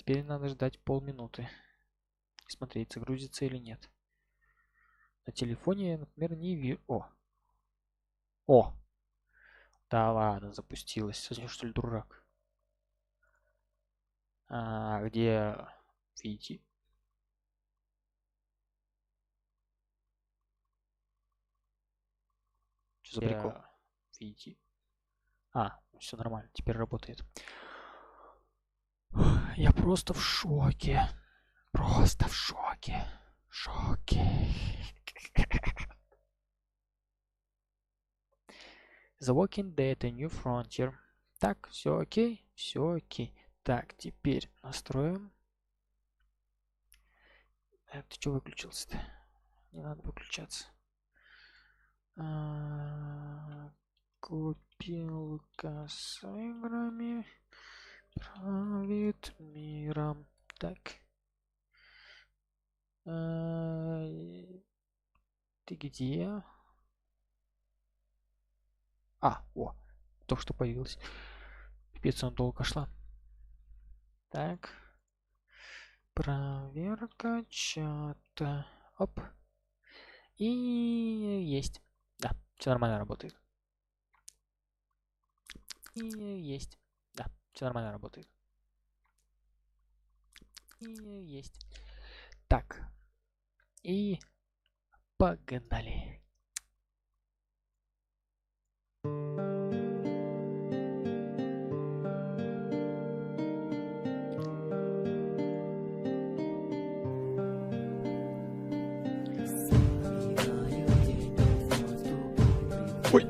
теперь надо ждать полминуты. Смотреть, загрузится или нет. На телефоне я, например, не вижу. О! Да ладно, запустилась. Совсем что ли дурак? Где видите? Что за прикол? Видите? Все нормально, теперь работает. Я просто в шоке. Просто в шоке. Шоке. The Walking Dead, A New Frontier. Так, все окей, все окей. Так, теперь настроим. Ты что выключился-то? Не надо выключаться. Купилка с играми правит миром. Так. Ты где? Только что появилась. Пипец, она долго шла. Так. Проверка чата. Оп. И есть. Да, все нормально работает. И есть. Да, все нормально работает. И есть. Так. И погнали. Ой.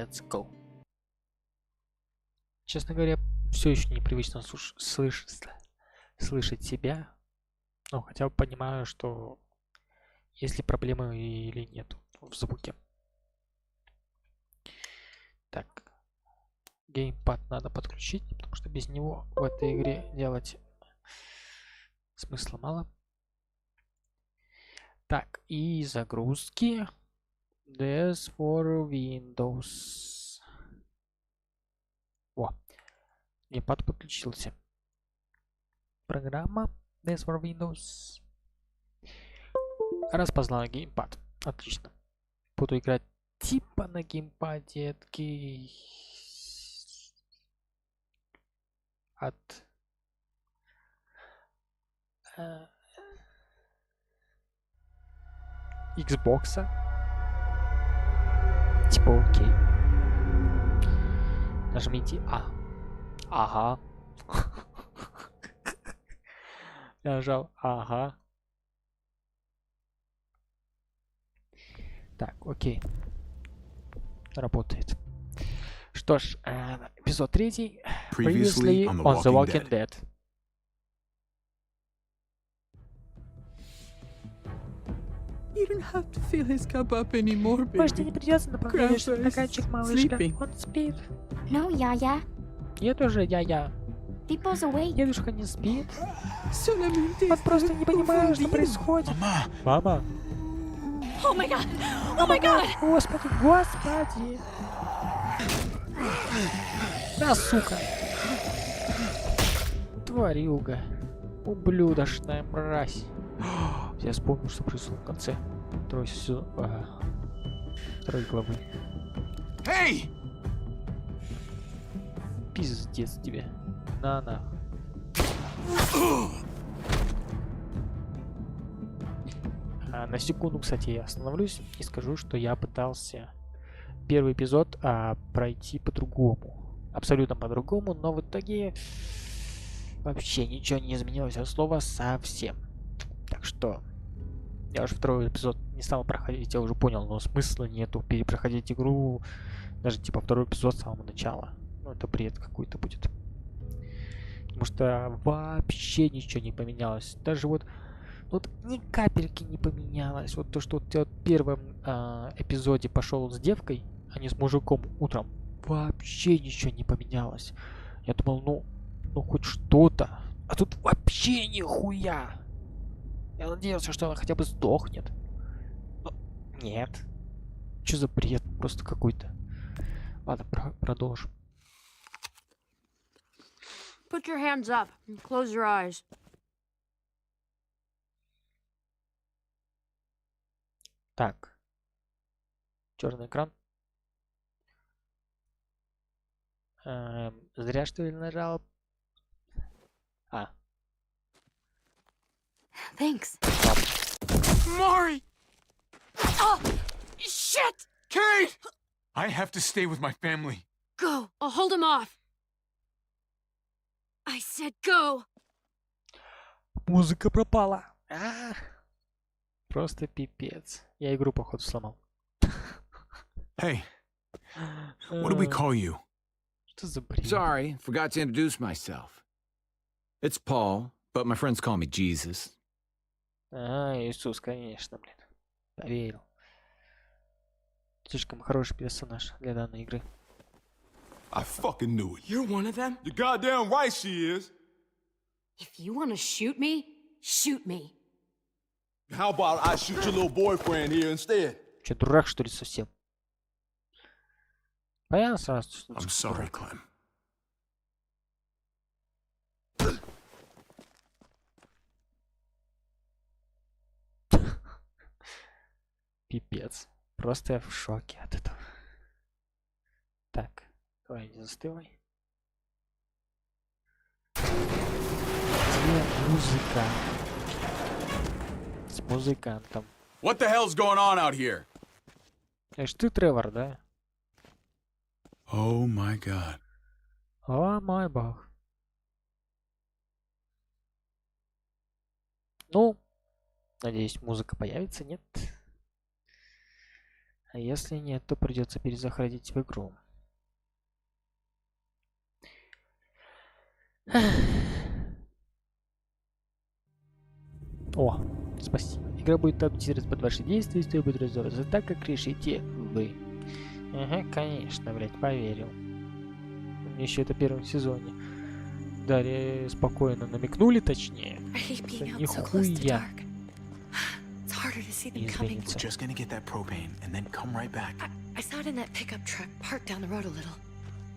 let's go. Честно говоря, все еще непривычно слышать себя. Но хотя бы понимаю, что есть ли проблемы или нет в звуке. Так. Геймпад надо подключить, потому что без него в этой игре делать смысла мало. Так, и загрузки. This for Windows. О, геймпад подключился. Программа This for Windows. Распознала геймпад. Отлично. Буду играть типа на геймпаде от Xbox. Типа окей. Нажмите А. Ага. Я нажал ага. Так, окей. Работает. Что ж, эпизод 3. Previously on The Walking Dead. Больше не придется наполнять стаканчик, малышка. Он спит. No, Yaya. Нет уже, я. People's awake. Дедушка не спит. Он просто не понимает, что происходит. Мама. Oh my god! Oh my god! Господи. Да, сука. Тварюга. Ублюдочная мразь. Я вспомнил, что произошло в конце второй главы. Hey! Пиздец тебе. На. На секунду, кстати, я остановлюсь и скажу, что я пытался первый эпизод пройти по-другому. Абсолютно по-другому, но в итоге вообще ничего не изменилось от слова совсем. Так что я уже второй эпизод не стал проходить, я уже понял, но смысла нету перепроходить игру, даже типа второй эпизод с самого начала. Ну это бред какой-то будет. Потому что вообще ничего не поменялось. Даже вот ни капельки не поменялось. Вот то, что ты в первом эпизоде пошел с девкой, а не с мужиком утром, вообще ничего не поменялось. Я думал, ну хоть что-то. А тут вообще нихуя. Я надеялся, что она хотя бы сдохнет. Но нет. Что за бред? Просто какой-то. Ладно, продолжим. Put your hands up and close your eyes. Так. Черный экран. Зря что ли нажал. Thanks. Mari! Oh, shit! Kate! I have to stay with my family. Go. I'll hold him off. I said go. Музыка пропала. Просто пипец. Я игру, походу, сломал. Hey, what do we call you? Что за бред? Sorry, forgot to introduce myself. It's Paul, but my friends call me Jesus. Иисус, конечно, блин. Поверил. Слишком хороший персонаж для данной игры. I fucking knew it. You're one of them? You're goddamn right she is. If you want to shoot me, shoot me. How about I shoot your little boyfriend here instead? Че, дурак, что ли, совсем? Понятно сразу, что... I'm sorry, Clem. Пипец. Просто я в шоке от этого. Так, давай, не застывай. Где музыка? С музыкантом. What the hell's going on out here? Это ж ты, Тревор, да? Oh my god. О мой бог. Ну, надеюсь, музыка появится, нет? А если нет, то придется перезаходить в игру. О, спасибо. Игра будет адаптироваться под ваши действия, и стоит будет развиваться так, как решите вы. Ага, конечно, блять, поверил. Еще это в первом сезоне. Дарья спокойно намекнули, точнее. Что нихуя не изменится. Just gonna get that propane and then come right back. I saw it in that pickup truck parked down the road a little,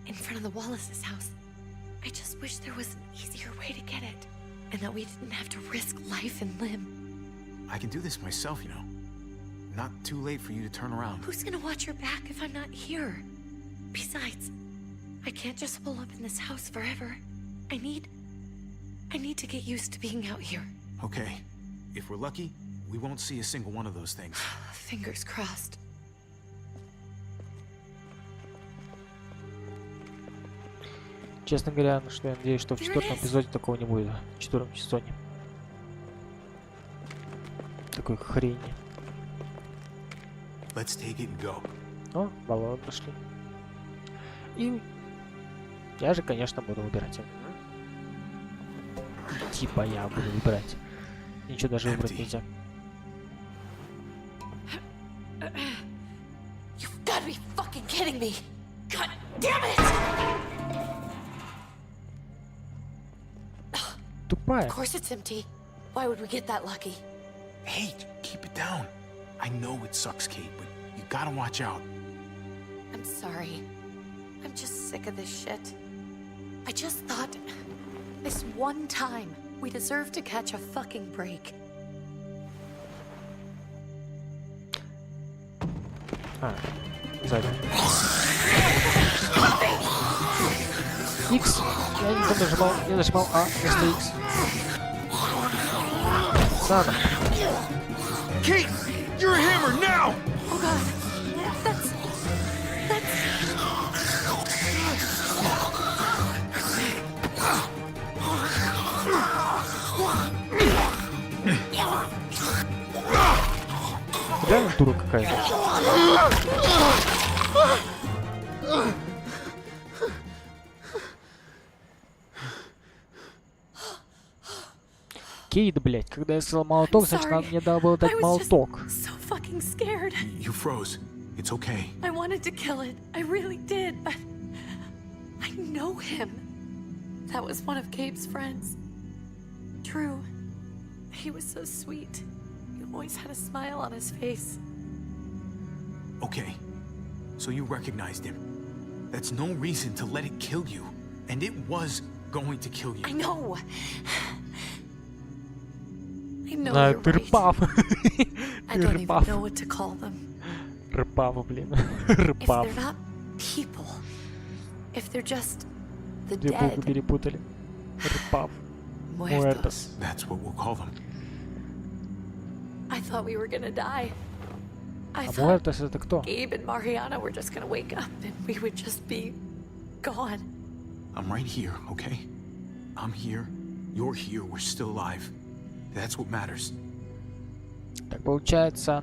in front of the Wallace's house. I just wish there was an easier way to get it, and that we didn't have to risk life and limb. I can do this myself, you know. Not too late for you to turn around. Who's gonna watch your back if I'm not here? Besides, I can't just hole up in this house forever. I need to get used to being out here. Okay. If we're lucky, we won't see a single one of those things. Fingers crossed. Честно говоря, что я надеюсь, что в 4-м эпизоде такого не будет. В 4-м сезоне. Такой хрени. Let's take it and go. О, баллон пошли. И я же, конечно, буду выбирать. Типа я буду выбирать. Ничего даже выбрать нельзя. You've got to be fucking kidding me! God damn it! Тупая. Of course it's empty. Why would we get that lucky? Hey, keep it down. I know it sucks, Kate, but you gotta watch out. I'm sorry. I'm just sick of this shit. I just thought this one time we deserve to catch a fucking break. А, сзади. X. Я не нажимал, я нажимал А вместо X. Сана. Kate, you're a hammer now! Oh god. That's Реально дура какая-то. Кейт, блять, когда я сказал молоток, значит, надо мне было дать молоток. so fucking scared. You froze. It's okay. I wanted to kill it. I really did, but I know him. That was one of Gabe's friends. Drew. He was so sweet. He always had a smile on his face. Okay. So you recognized him. That's no reason to let it kill you. And it was going to kill you. I know. I know Да, you're ты right. рпав. I Ты don't even рпав. know what to call them. Рпав, блин. If Рпав. they're not people, if they're just the Две буквы dead, перепутали. Рпав. muertos. Muertos. That's what we'll call them. I thought we were gonna die. I А thought Muertos это кто? Gabe and Mariana were just gonna wake up and we would just be gone. I'm right here, okay? I'm here. You're here. We're still alive. That's what matters. Так получается,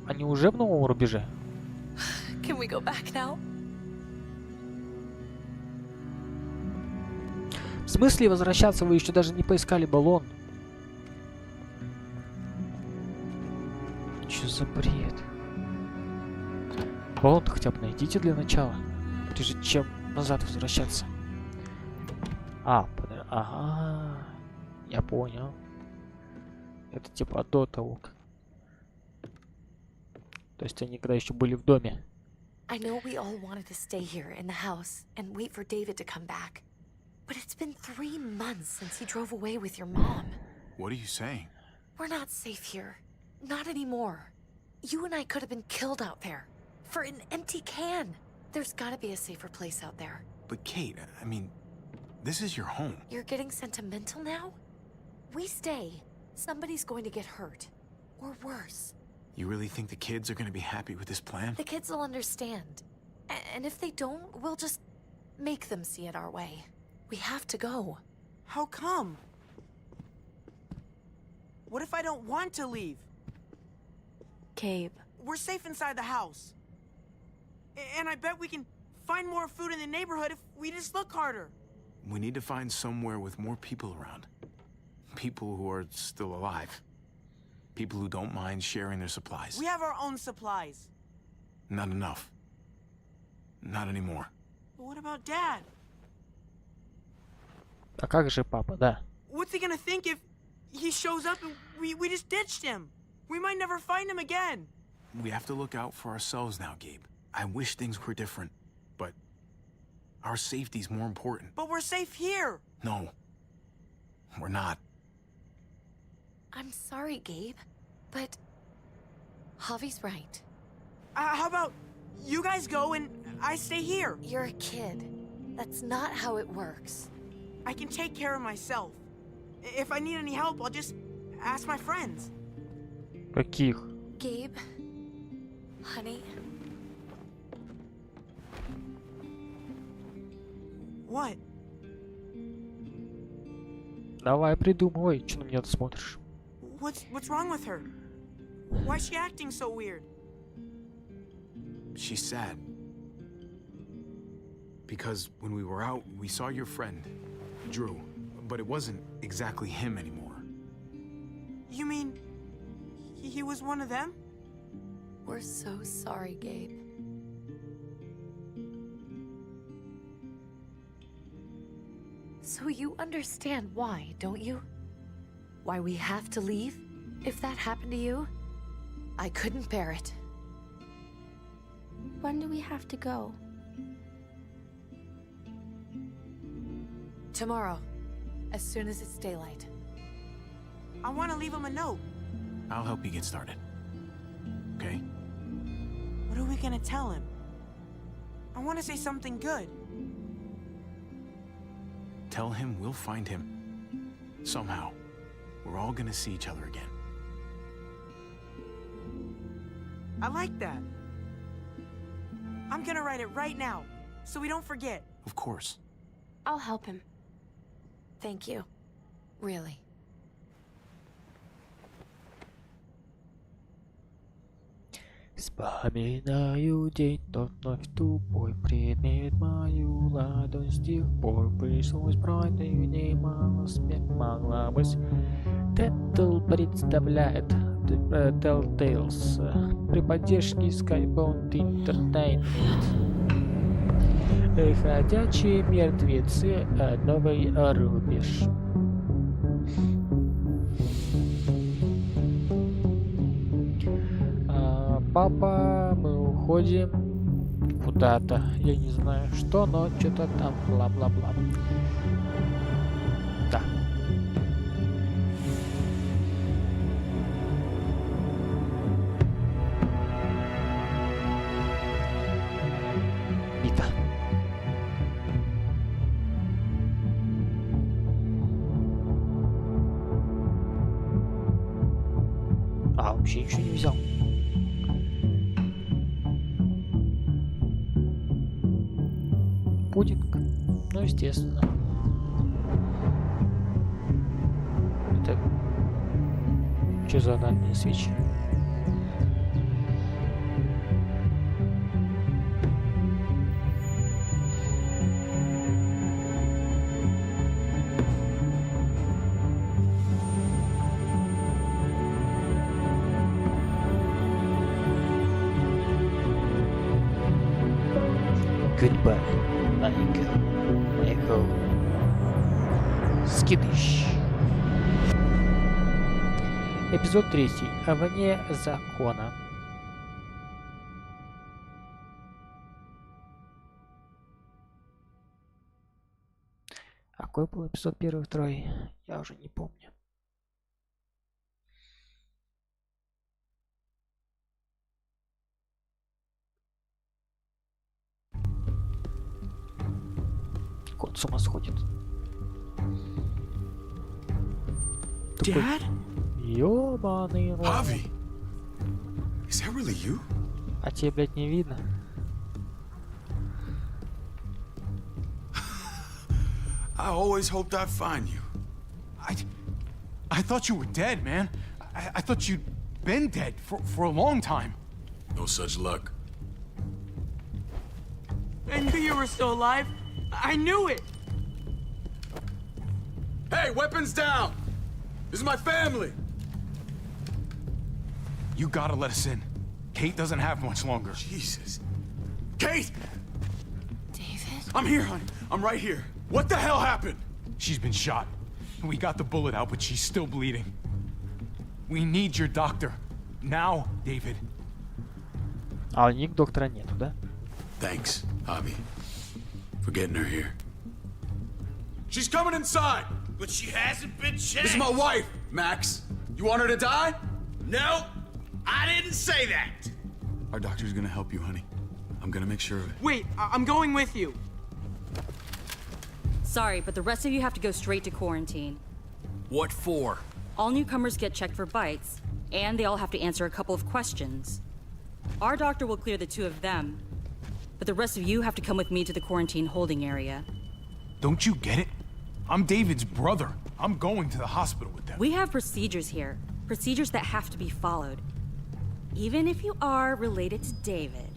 они уже в новом рубеже? Can we go back now? В смысле возвращаться? Вы еще даже не поискали баллон. Что за бред? Баллон-то хотя бы найдите для начала, прежде чем назад возвращаться. Ага, я понял. Это типа до того, как... То есть они когда еще были в доме. I know we all wanted to stay here in the house and wait for David to come back. But it's been 3 months since he drove away with your mom. What are you saying? We're not safe here. Not anymore. You and I could have been killed out there. For an empty can. There's gotta be a safer place out there. But Kate, I mean, this is your home. You're getting sentimental now? We stay. Somebody's going to get hurt. Or worse. You really think the kids are going to be happy with this plan? The kids will understand. And if they don't, we'll just make them see it our way. We have to go. How come? What if I don't want to leave? Gabe. we're safe inside the house. And I bet we can find more food in the neighborhood if we just look harder. We need to find somewhere with more people around. People who are still alive. People who don't mind sharing their supplies. We have our own supplies. Not enough. Not anymore. But what about Dad? А как же папа, да? What's he gonna think if he shows up and we just ditched him? We might never find him again. We have to look out for ourselves now, Gabe. I wish things were different, but our safety's more important. But we're safe here. No, we're not. I'm sorry, Gabe, but Javi's right. How about you guys go and I stay here? You're a kid. That's not how it works. I can take care of myself. If I need any help, I'll just ask my friends. Каких? Gabe, honey, What? Давай придумывай, что на меня ты смотришь. What's wrong with her? Why is she acting so weird? She's sad. Because when we were out, we saw your friend, Drew. But it wasn't exactly him anymore. You mean he was one of them? we're so sorry, Gabe. So you understand why, don't you? Why we have to leave? If that happened to you, I couldn't bear it. When do we have to go? Tomorrow, as soon as it's daylight. I want to leave him a note. I'll help you get started. Okay? What are we gonna tell him? I want to say something good. Tell him we'll find him. Somehow. We're all gonna see each other again. I like that. I'm gonna write it right now, so we don't forget. Of course. I'll help him. Thank you. Really. Вспоминаю день, тот вновь тупой предмет мою ладонь с тех пор пришлось брать, и немало смерть могла быть. Тетл представляет Telltales при поддержке Skybound Entertainment. Ходячие мертвецы, новый рубеж. Папа, мы уходим куда-то. Я не знаю что, но что-то там бла-бла-бла. Да. Бита. А, вообще ничего не взял. Пудинг, ну естественно. Это что за анальные свечи? Goodbye. Эго. Скидыш. Эпизод 3. Вне закона. А какой был эпизод 1 и 2? Я уже не помню. Кот с ума сходит. Dad? Ёбаный рот. Javi! Is that really you? А тебе, блядь, не видно? I always hoped I'd find you. I thought you were dead, man. I thought you'd been dead for a long time. No such luck. I knew you were still alive. I knew it. Hey, weapons down! This is my family! You gotta let us in. Kate doesn't have much longer. Jesus. Kate! David? I'm here, honey. I'm right here. What the hell happened? She's been shot. We got the bullet out, but she's still bleeding. We need your doctor. Now, David. А у них доктора нету, да? Thanks, Javi, for getting her here. She's coming inside! But she hasn't been changed. This is my wife, Max. You want her to die? No, I didn't say that. Our doctor's gonna help you, honey. I'm gonna make sure of it. Wait, I'm going with you. Sorry, but the rest of you have to go straight to quarantine. What for? All newcomers get checked for bites, and they all have to answer a couple of questions. Our doctor will clear the two of them, but the rest of you have to come with me to the quarantine holding area. Don't you get it? I'm David's brother. I'm going to the hospital with them. We have procedures here, procedures that have to be followed. Even if you are related to David.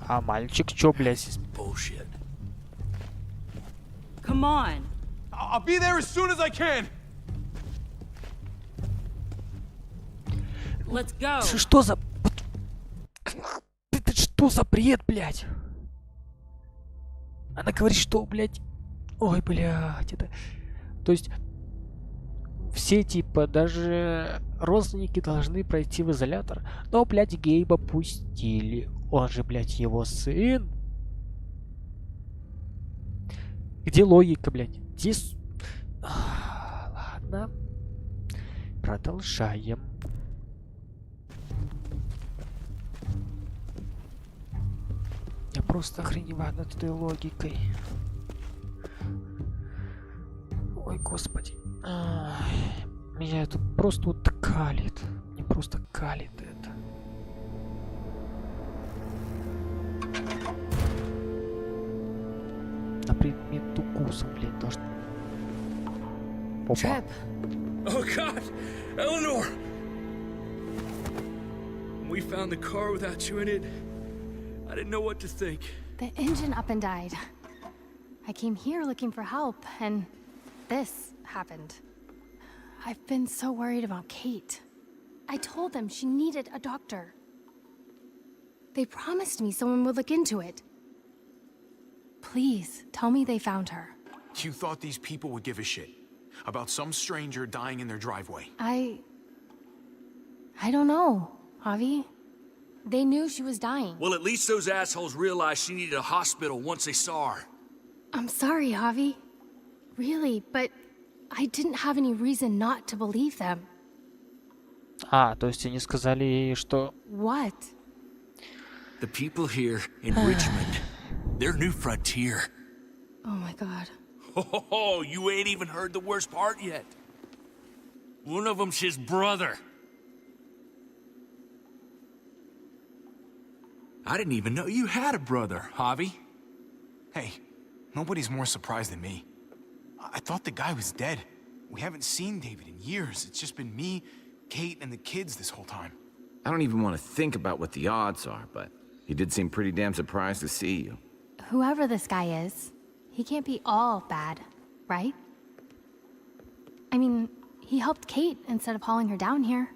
А мальчик чё, блядь? Bullshit. Come on. I'll be there as soon as I can. Let's go. Что за... Это что за бред, блядь? Она говорит, что, блядь... Ой, блядь, это... То есть... Все, типа, даже родственники должны пройти в изолятор. Но, блядь, Гейба пустили. Он же, блядь, его сын. Где логика, блядь? Где... Ладно. Продолжаем. Я просто охреневаю над этой логикой. Ой, господи. Ай, меня это просто вот калит. Мне просто калит это. На предмет укуса, блядь, должен... Опа. Trip. Oh God, Eleanor! When we found the car without you in it, I didn't know what to think. The engine up and died. I came here looking for help, and this happened. I've been so worried about Kate. I told them she needed a doctor. They promised me someone would look into it. Please, tell me they found her. You thought these people would give a shit about some stranger dying in their driveway. I don't know, Javi. They knew she was dying. Well, at least those assholes realized she needed a hospital once they saw her. I'm sorry, Javi. Really, but I didn't have any reason not to believe them. А, то есть они сказали ей, что... What? The people here in Richmond, their new frontier. Oh my god. Oh, you ain't even heard the worst part yet. One of them's his brother. I didn't even know you had a brother, Javi. Hey, nobody's more surprised than me. I thought the guy was dead. We haven't seen David in years. It's just been me, Kate, and the kids this whole time. I don't even want to think about what the odds are, but he did seem pretty damn surprised to see you. Whoever this guy is, he can't be all bad, right? I mean, he helped Kate instead of hauling her down here.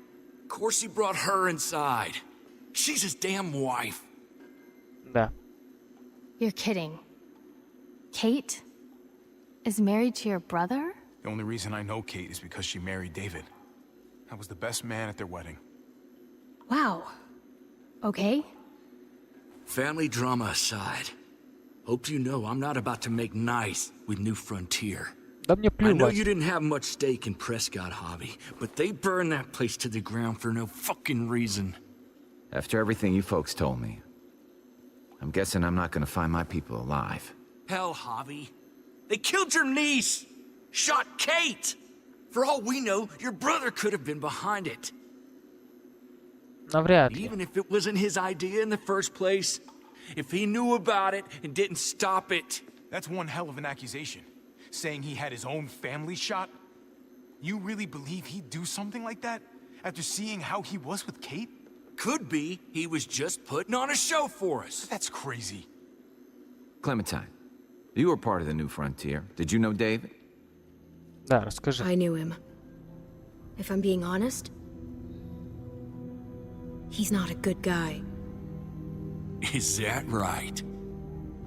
Of course he brought her inside. She's his damn wife. Да. You're kidding. Kate is married to your brother? The only reason I know Kate is because she married David. I was the best man at their wedding. Wow. Okay. Family drama aside, hope you know I'm not about to make nice with New Frontier. Да мне I know плевать. you didn't have much stake in Prescott, Javi, but they burned that place to the ground for no fucking reason. After everything you folks told me, I'm guessing I'm not gonna find my people alive. Hell, Javi. They killed your niece! Shot Kate! For all we know, your brother could have been behind it. Навряд ли. Even if it wasn't his idea in the first place, if he knew about it and didn't stop it. That's one hell of an accusation. Saying he had his own family shot? You really believe he'd do something like that? After seeing how he was with Kate? could be he was just putting on a show for us. That's crazy. Clementine, you were part of the New Frontier. Did you know David? Да, расскажи. I knew him. If I'm being honest, he's not a good guy. Is that right?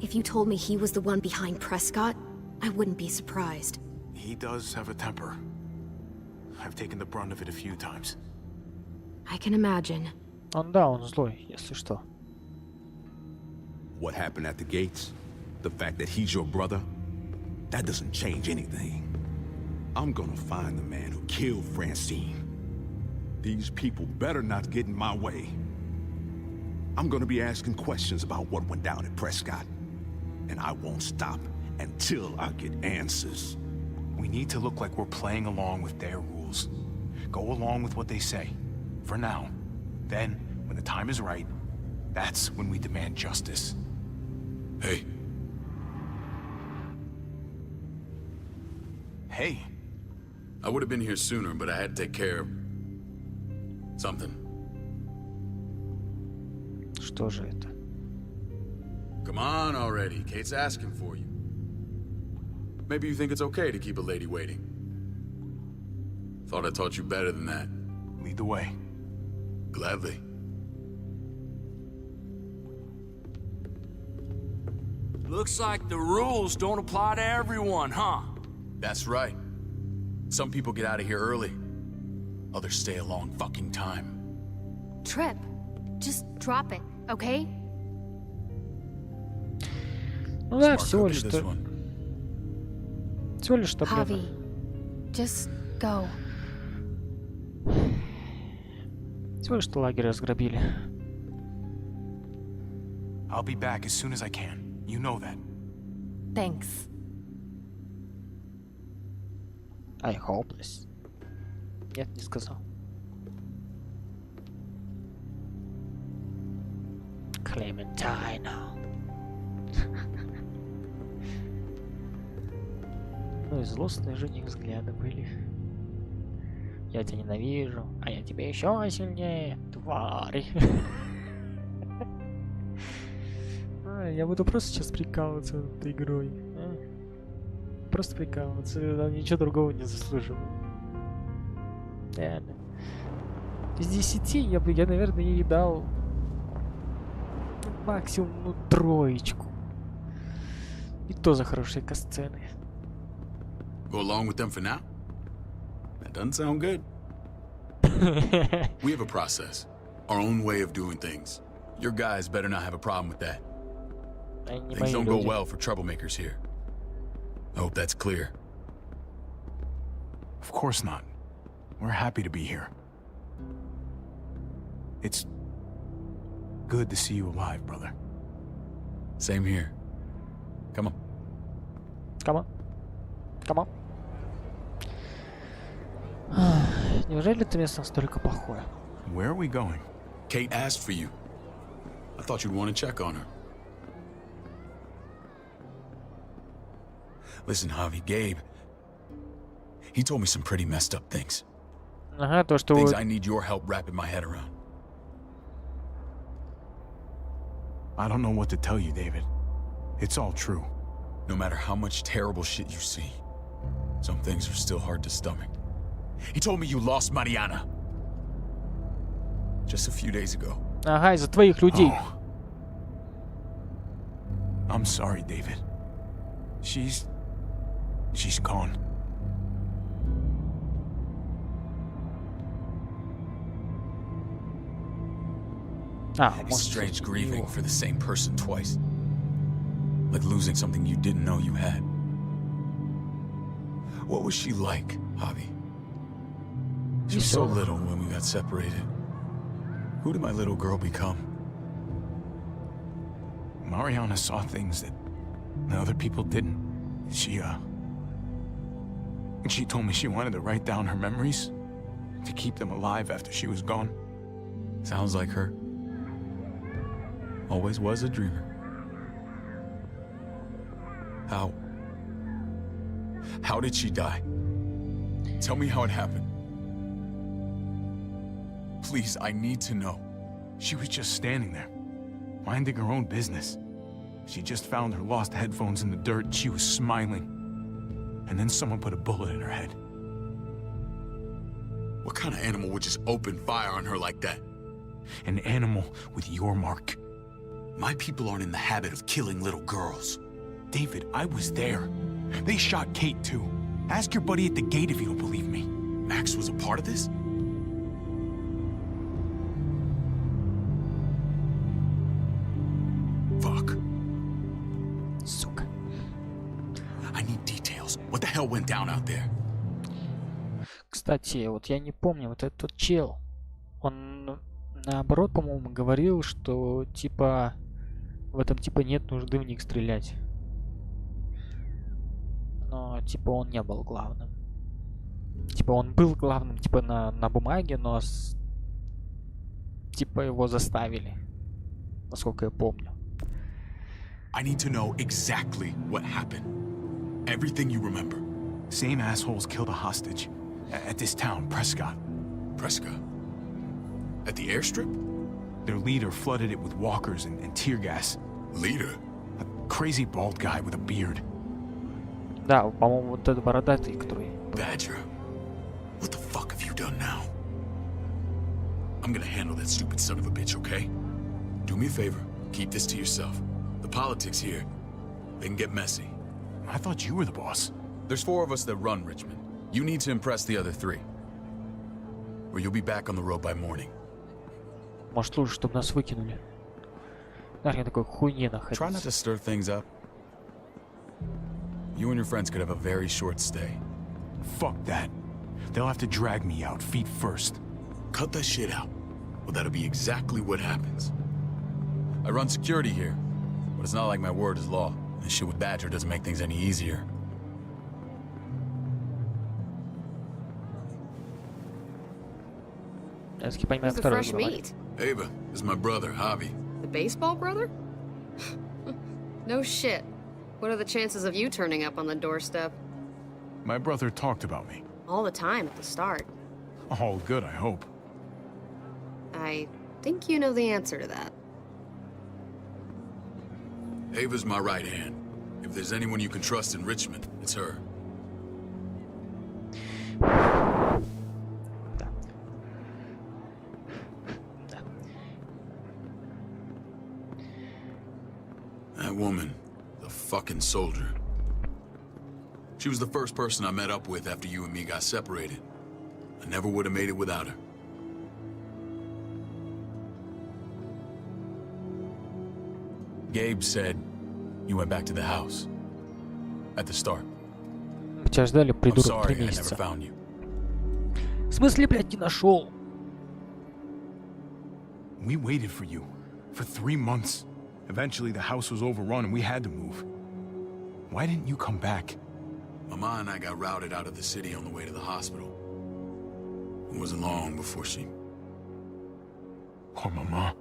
If you told me he was the one behind Prescott, I wouldn't be surprised. He does have a temper. I've taken the brunt of it a few times. I can imagine. Да, он злой, если что. What happened at the gates? The fact that he's your brother? That doesn't change anything. I'm gonna find the man who killed Francine. These people better not get in my way. I'm gonna be asking questions about what went down at Prescott. And I won't stop until I get answers. We need to look like we're playing along with their rules. Go along with what they say. For now. Then, when the time is right, that's when we demand justice. Hey, Hey, I would have been here sooner, but I had to take care of something. Что же это? Come on already. Kate's asking for you. Maybe you think it's okay to keep a lady waiting. Thought I taught you better than that. lead the way. Gladly. Looks like the rules don't apply to everyone, huh? That's right. Some people get out of here early. Others stay a long fucking time. Trip, just drop it, okay? Ну да, Smart всего cookie, лишь this что... one. Всего лишь что... Javi, just go. Всего лишь что лагерь разграбили. I'll be back as soon as I can. You know that. Thanks. I hopeless. Нет, не сказал. Клементина. Ну и злостные же у них взгляды были. Я тебя ненавижу, а я тебя еще сильнее, тварь. Я буду просто сейчас прикалываться над этой игрой. Просто прикалываться, она ничего другого не заслуживает. Реально. Из 10 я, наверное, ей дал максимум 3. И то за хорошие касцены. Go along with them for now? That doesn't sound good. We have a process. Our own way of doing things. Your guys better not have a problem with that. Things don't go well for troublemakers here. I hope that's clear. Of course not. We're happy to be here. It's good to see you alive, brother. Same here. Come on. Come on. Come on. Неужели это место настолько плохое? Where are we going? Kate asked for you. I thought you'd want to check on her. Listen, Javi, Gabe. He told me some pretty messed up things. Ага, то, что... Things I need your help wrapping my head around. I don't know what to tell you, David. It's all true. No matter how much terrible shit you see, some things are still hard to stomach. He told me you lost Mariana. Just a few days ago. Ага, из-за твоих людей. Oh. I'm sorry, David. She's gone. It's strange grieving for the same person twice. Like losing something you didn't know you had. What was she like, Javi? She was so little when we got separated. Who did my little girl become? Mariana saw things that other people didn't. She told me she wanted to write down her memories to keep them alive after she was gone. Sounds like her. Always was a dreamer. How did she die? Tell me how it happened. Please, I need to know. She was just standing there, minding her own business. She just found her lost headphones in the dirt. She was smiling. And then someone put a bullet in her head. What kind of animal would just open fire on her like that? An animal with your mark. My people aren't in the habit of killing little girls. David, I was there. They shot Kate too. Ask your buddy at the gate if you don't believe me. Max was a part of this? Fuck. Сука. I need details. What the hell went down out there? Кстати, вот я не помню, вот этот чел, он наоборот, по-моему, говорил, что типа в этом типа нет нужды в них стрелять. Но типа он не был главным. Типа он был главным типа на бумаге, но типа его заставили, насколько я помню. I need to know exactly what happened. Everything you remember. Same assholes killed a hostage. At this town, Prescott. Prescott? At the airstrip? Their leader flooded it with walkers and tear gas. Leader? A crazy bald guy with a beard. Да, по-моему, вот этот бородатый, который... Badger, what the fuck have you done now? I'm gonna handle that stupid son of a bitch, okay? Do me a favor, keep this to yourself. The politics here, they can get messy. I thought you were the boss. There's 4 of us that run Richmond. You need to impress the other 3. Or you'll be back on the road by morning. Может, лучше, чтобы нас выкинули. Нафиг такой хуйне находиться. Try not to stir things up. You and your friends could have a very short stay. Fuck that. They'll have to drag me out, feet first. Cut that shit out. Well, that'll be exactly what happens. I run security here, but it's not like my word is law. This shit with Badger doesn't make things any easier. Who's the fresh meat? Ava, this is my brother, Javi. The baseball brother? No shit. What are the chances of you turning up on the doorstep? My brother talked about me. All the time at the start. All good, I hope. I think you know the answer to that. Ava's my right hand. If there's anyone you can trust in Richmond, it's her. That woman, the fucking soldier. She was the first person I met up with after you and me got separated. I never would have made it without her. Gabe said you went back to the house. At the start. Тебя ждали, I'm придурок, 3 sorry I never месяца. found you. В смысле, блядь, не нашел? We waited for you. For 3 months. Eventually the house was overrun and we had to move. Why didn't you come back? Mama and I got routed out of the city on the way to the hospital. It wasn't long before she... Poor Mama.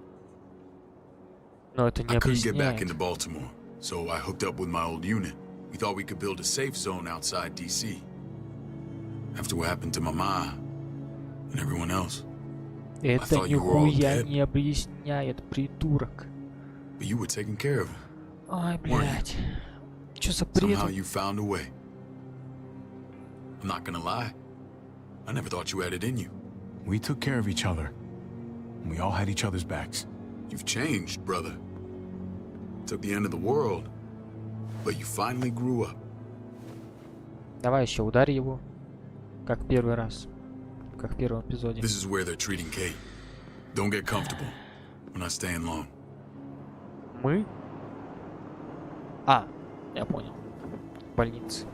Но это не I couldn't get back объясняет. into Baltimore, so I hooked up with my old unit. We thought we could build a safe zone outside D.C. After what happened to Mama and everyone else. Это thought you were all нихуя dead. не объясняет, придурок. But you were taking care of her. Ай, Weren't you? блядь. Чё за бред? Somehow you found a way. I'm not gonna lie. I never thought you had it in you. We took care of each other. We all had each other's backs. You've changed, brother. Took the end of the world, but you finally grew up. Давай еще ударь его. Как первый раз. Как в первом эпизоде. This is where they're treating Kate. Don't get comfortable. We're not staying long. Мы? А, я понял. В больнице.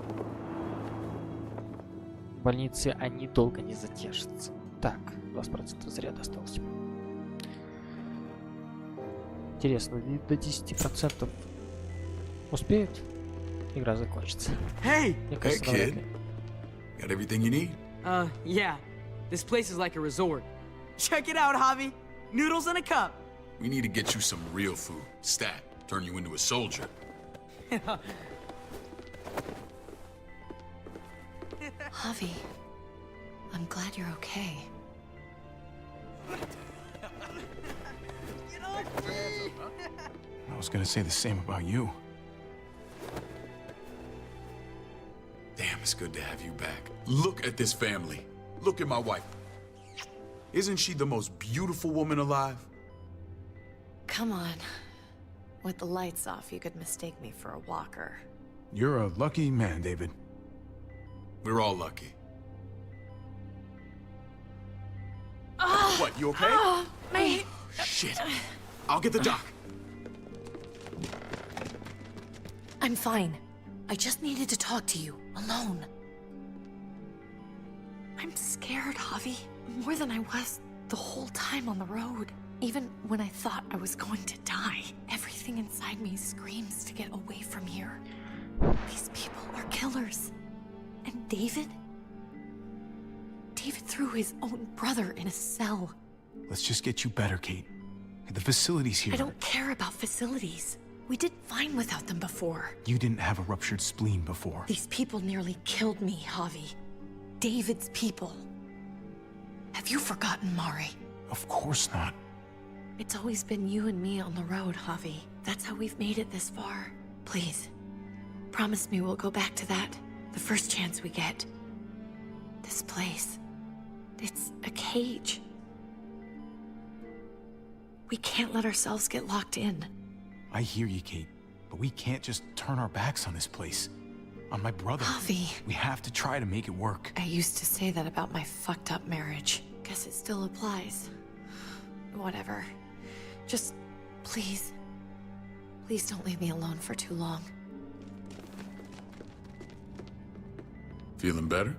В больнице они долго не задержатся. Так, 20% заряда осталось. Интересно, до 10% успеют? Игра закончится. Hey! Мне Hey, кажется, навряд kid. ли. Got everything you need? Yeah. This place is like a resort. Check it out, Javi. Noodles in a cup. We need to get you some real food. Stat. Turn you into a soldier. Javi, I'm glad you're okay. I was gonna say the same about you. Damn, it's good to have you back. Look at this family. Look at my wife. Isn't she the most beautiful woman alive? Come on. With the lights off, you could mistake me for a walker. You're a lucky man, David. We're all lucky. What, you okay? My... Shit. I'll get the doc. I'm fine. I just needed to talk to you, alone. I'm scared, Javi. More than I was the whole time on the road. Even when I thought I was going to die, everything inside me screams to get away from here. These people are killers. And David? David threw his own brother in a cell. Let's just get you better, Kate. The facility's here. I don't care about facilities. We did fine without them before. You didn't have a ruptured spleen before. These people nearly killed me, Javi. David's people. Have you forgotten, Mari? Of course not. It's always been you and me on the road, Javi. That's how we've made it this far. Please, promise me we'll go back to that the first chance we get. This place, it's a cage. We can't let ourselves get locked in. I hear you, Kate, but we can't just turn our backs on this place. On my brother. Javi. We have to try to make it work. I used to say that about my fucked up marriage. Guess it still applies. Whatever. Just, please. Please don't leave me alone for too long. Feeling better?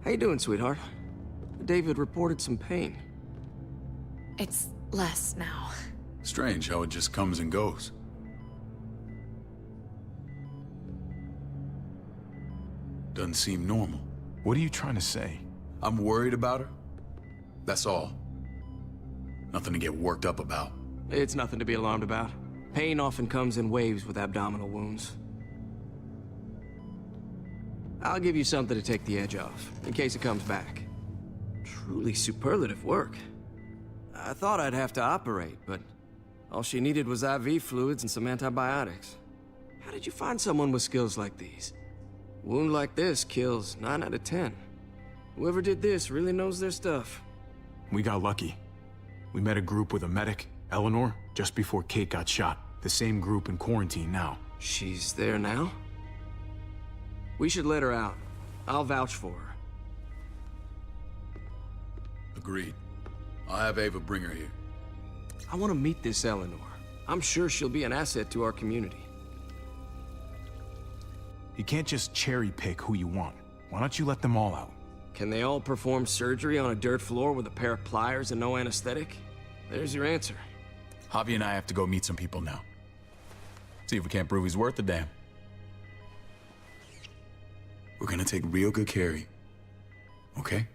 How you doing, sweetheart? David reported some pain. It's less now. Strange how it just comes and goes. Doesn't seem normal. What are you trying to say? I'm worried about her. That's all. Nothing to get worked up about. It's nothing to be alarmed about. Pain often comes in waves with abdominal wounds. I'll give you something to take the edge off, in case it comes back. Truly superlative work. I thought I'd have to operate, but all she needed was IV fluids and some antibiotics. How did you find someone with skills like these? A wound like this kills 9 out of 10. Whoever did this really knows their stuff. We got lucky. We met a group with a medic, Eleanor, just before Kate got shot. The same group in quarantine now. She's there now? We should let her out. I'll vouch for her. Agreed. I'll have Ava bring her here. I want to meet this Eleanor. I'm sure she'll be an asset to our community. You can't just cherry pick who you want. Why don't you let them all out? Can they all perform surgery on a dirt floor with a pair of pliers and no anesthetic? There's your answer. Javi and I have to go meet some people now. See if we can't prove he's worth the damn. We're gonna take real good care of you. Okay?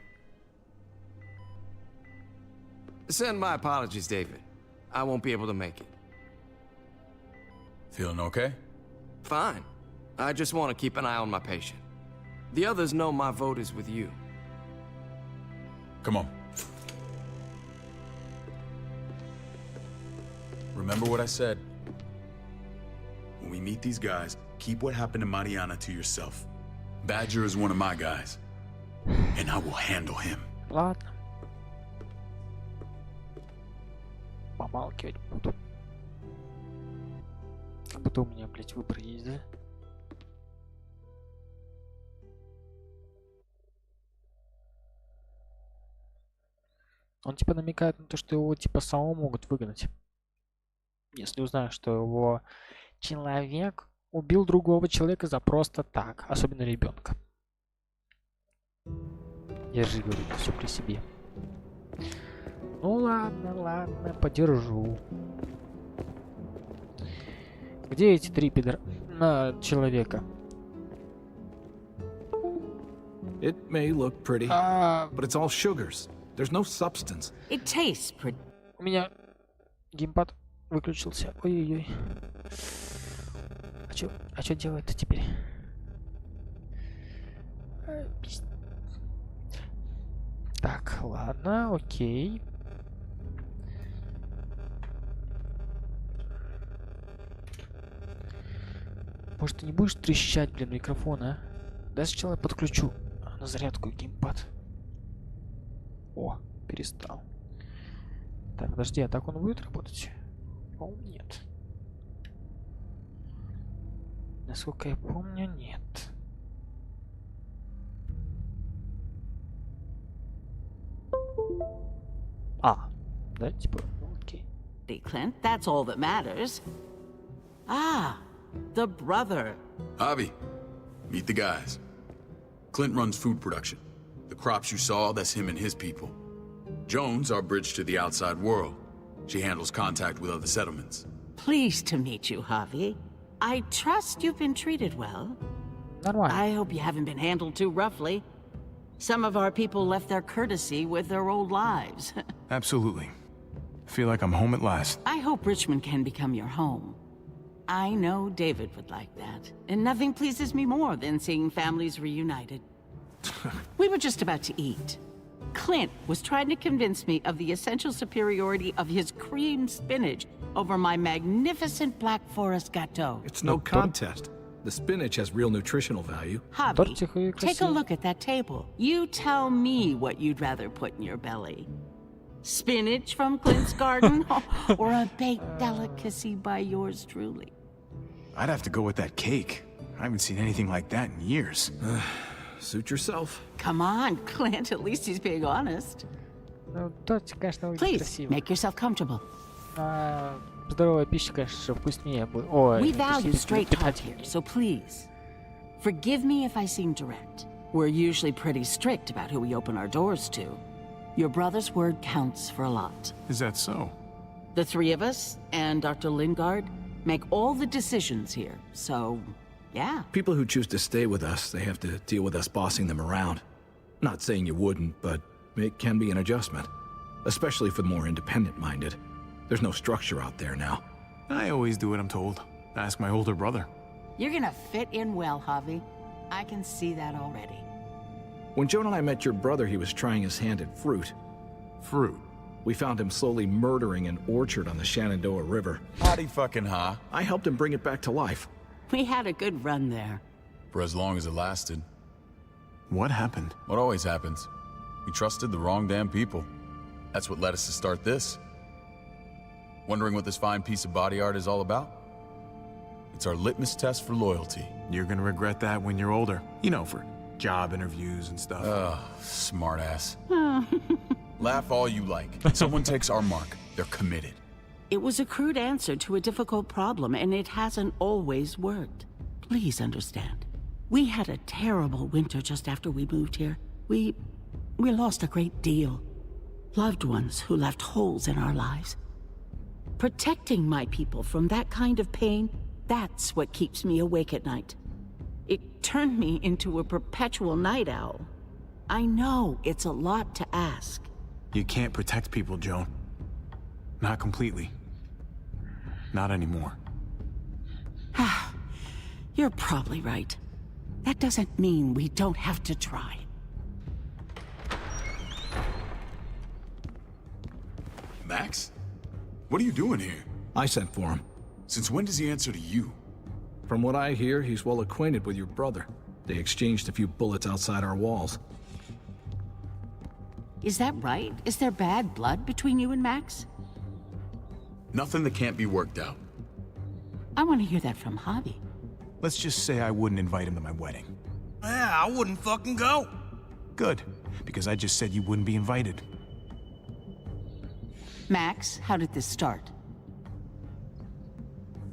Send my apologies, David. I won't be able to make it. Feeling okay? Fine. I just want to keep an eye on my patient. The others know my vote is with you. Come on. Remember what I said. When we meet these guys, keep what happened to Mariana to yourself. Badger is one of my guys, and I will handle him. Ладно. Помалкивать буду. Как будто у меня, блять, выбор есть, да? Он типа намекает на то, что его типа самого могут выгнать. Если узнают, что его человек убил другого человека за просто так, особенно ребенка. Я же говорю, все при себе. Ну ладно, ладно, подержу. Где эти три человека? It may look pretty, but it's all sugars. There's no substance. It tastes pretty. У меня геймпад выключился. Ой-ой-ой. А чё делать-то теперь? Так, ладно, окей. Может, ты не будешь трещать, блин, микрофон, а? Да сначала я подключу на зарядку геймпад. О, перестал. Так, подожди, а так он будет работать? О, нет. Насколько я помню, нет. А, да, типа, окей. Clint, that's all that matters. Ah, the brother. Javi, meet the guys. Clint runs food production. The crops you saw, that's him and his people. Jones, our bridge to the outside world. She handles contact with other settlements. Pleased to meet you, Javi. I trust you've been treated well. Нормально. I hope you haven't been handled too roughly. Some of our people left their courtesy with their old lives. Absolutely. Feel like I'm home at last. I hope Richmond can become your home. I know David would like that, and nothing pleases me more than seeing families reunited. We were just about to eat. Clint was trying to convince me of the essential superiority of his cream spinach over my magnificent Black Forest gâteau. It's no contest. The spinach has real nutritional value. Javi, take a look at that table. You tell me what you'd rather put in your belly. Spinach from Clint's garden, or a baked delicacy by yours truly? I'd have to go with that cake. I haven't seen anything like that in years. Suit yourself. Come on, Clint, at least he's being honest. Ну, торт, конечно, очень Please, красиво. make yourself comfortable. Здоровая пища, конечно, вкуснее будет. Ой, We value straight talk here, so please, forgive me if I seem direct. We're usually pretty strict about who we open our doors to. Your brother's word counts for a lot. Is that so? The three of us and Dr. Lingard make all the decisions here, so yeah. People who choose to stay with us, they have to deal with us bossing them around. Not saying you wouldn't, but it can be an adjustment. Especially for the more independent-minded. There's no structure out there now. I always do what I'm told. Ask my older brother. You're gonna fit in well, Javi. I can see that already. When Joan and I met your brother, he was trying his hand at fruit. Fruit? We found him slowly murdering an orchard on the Shenandoah River. Howdy fucking ha. I helped him bring it back to life. We had a good run there. For as long as it lasted. What happened? What always happens. We trusted the wrong damn people. That's what led us to start this. Wondering what this fine piece of body art is all about? It's our litmus test for loyalty. You're gonna regret that when you're older. You know, for job interviews and stuff. Ugh, smartass. Laugh all you like. Someone takes our mark, they're committed. It was a crude answer to a difficult problem, and it hasn't always worked. Please understand. We had a terrible winter just after we moved here. We lost a great deal. Loved ones who left holes in our lives. Protecting my people from that kind of pain, that's what keeps me awake at night. It turned me into a perpetual night owl. I know it's a lot to ask. You can't protect people, Joan. Not completely. Not anymore. You're probably right. That doesn't mean we don't have to try. Max? What are you doing here? I sent for him. Since when does he answer to you? From what I hear, he's well acquainted with your brother. They exchanged a few bullets outside our walls. Is that right? Is there bad blood between you and Max? Nothing that can't be worked out. I want to hear that from Javi. Let's just say I wouldn't invite him to my wedding. Yeah, I wouldn't fucking go. Good, because I just said you wouldn't be invited. Max, how did this start?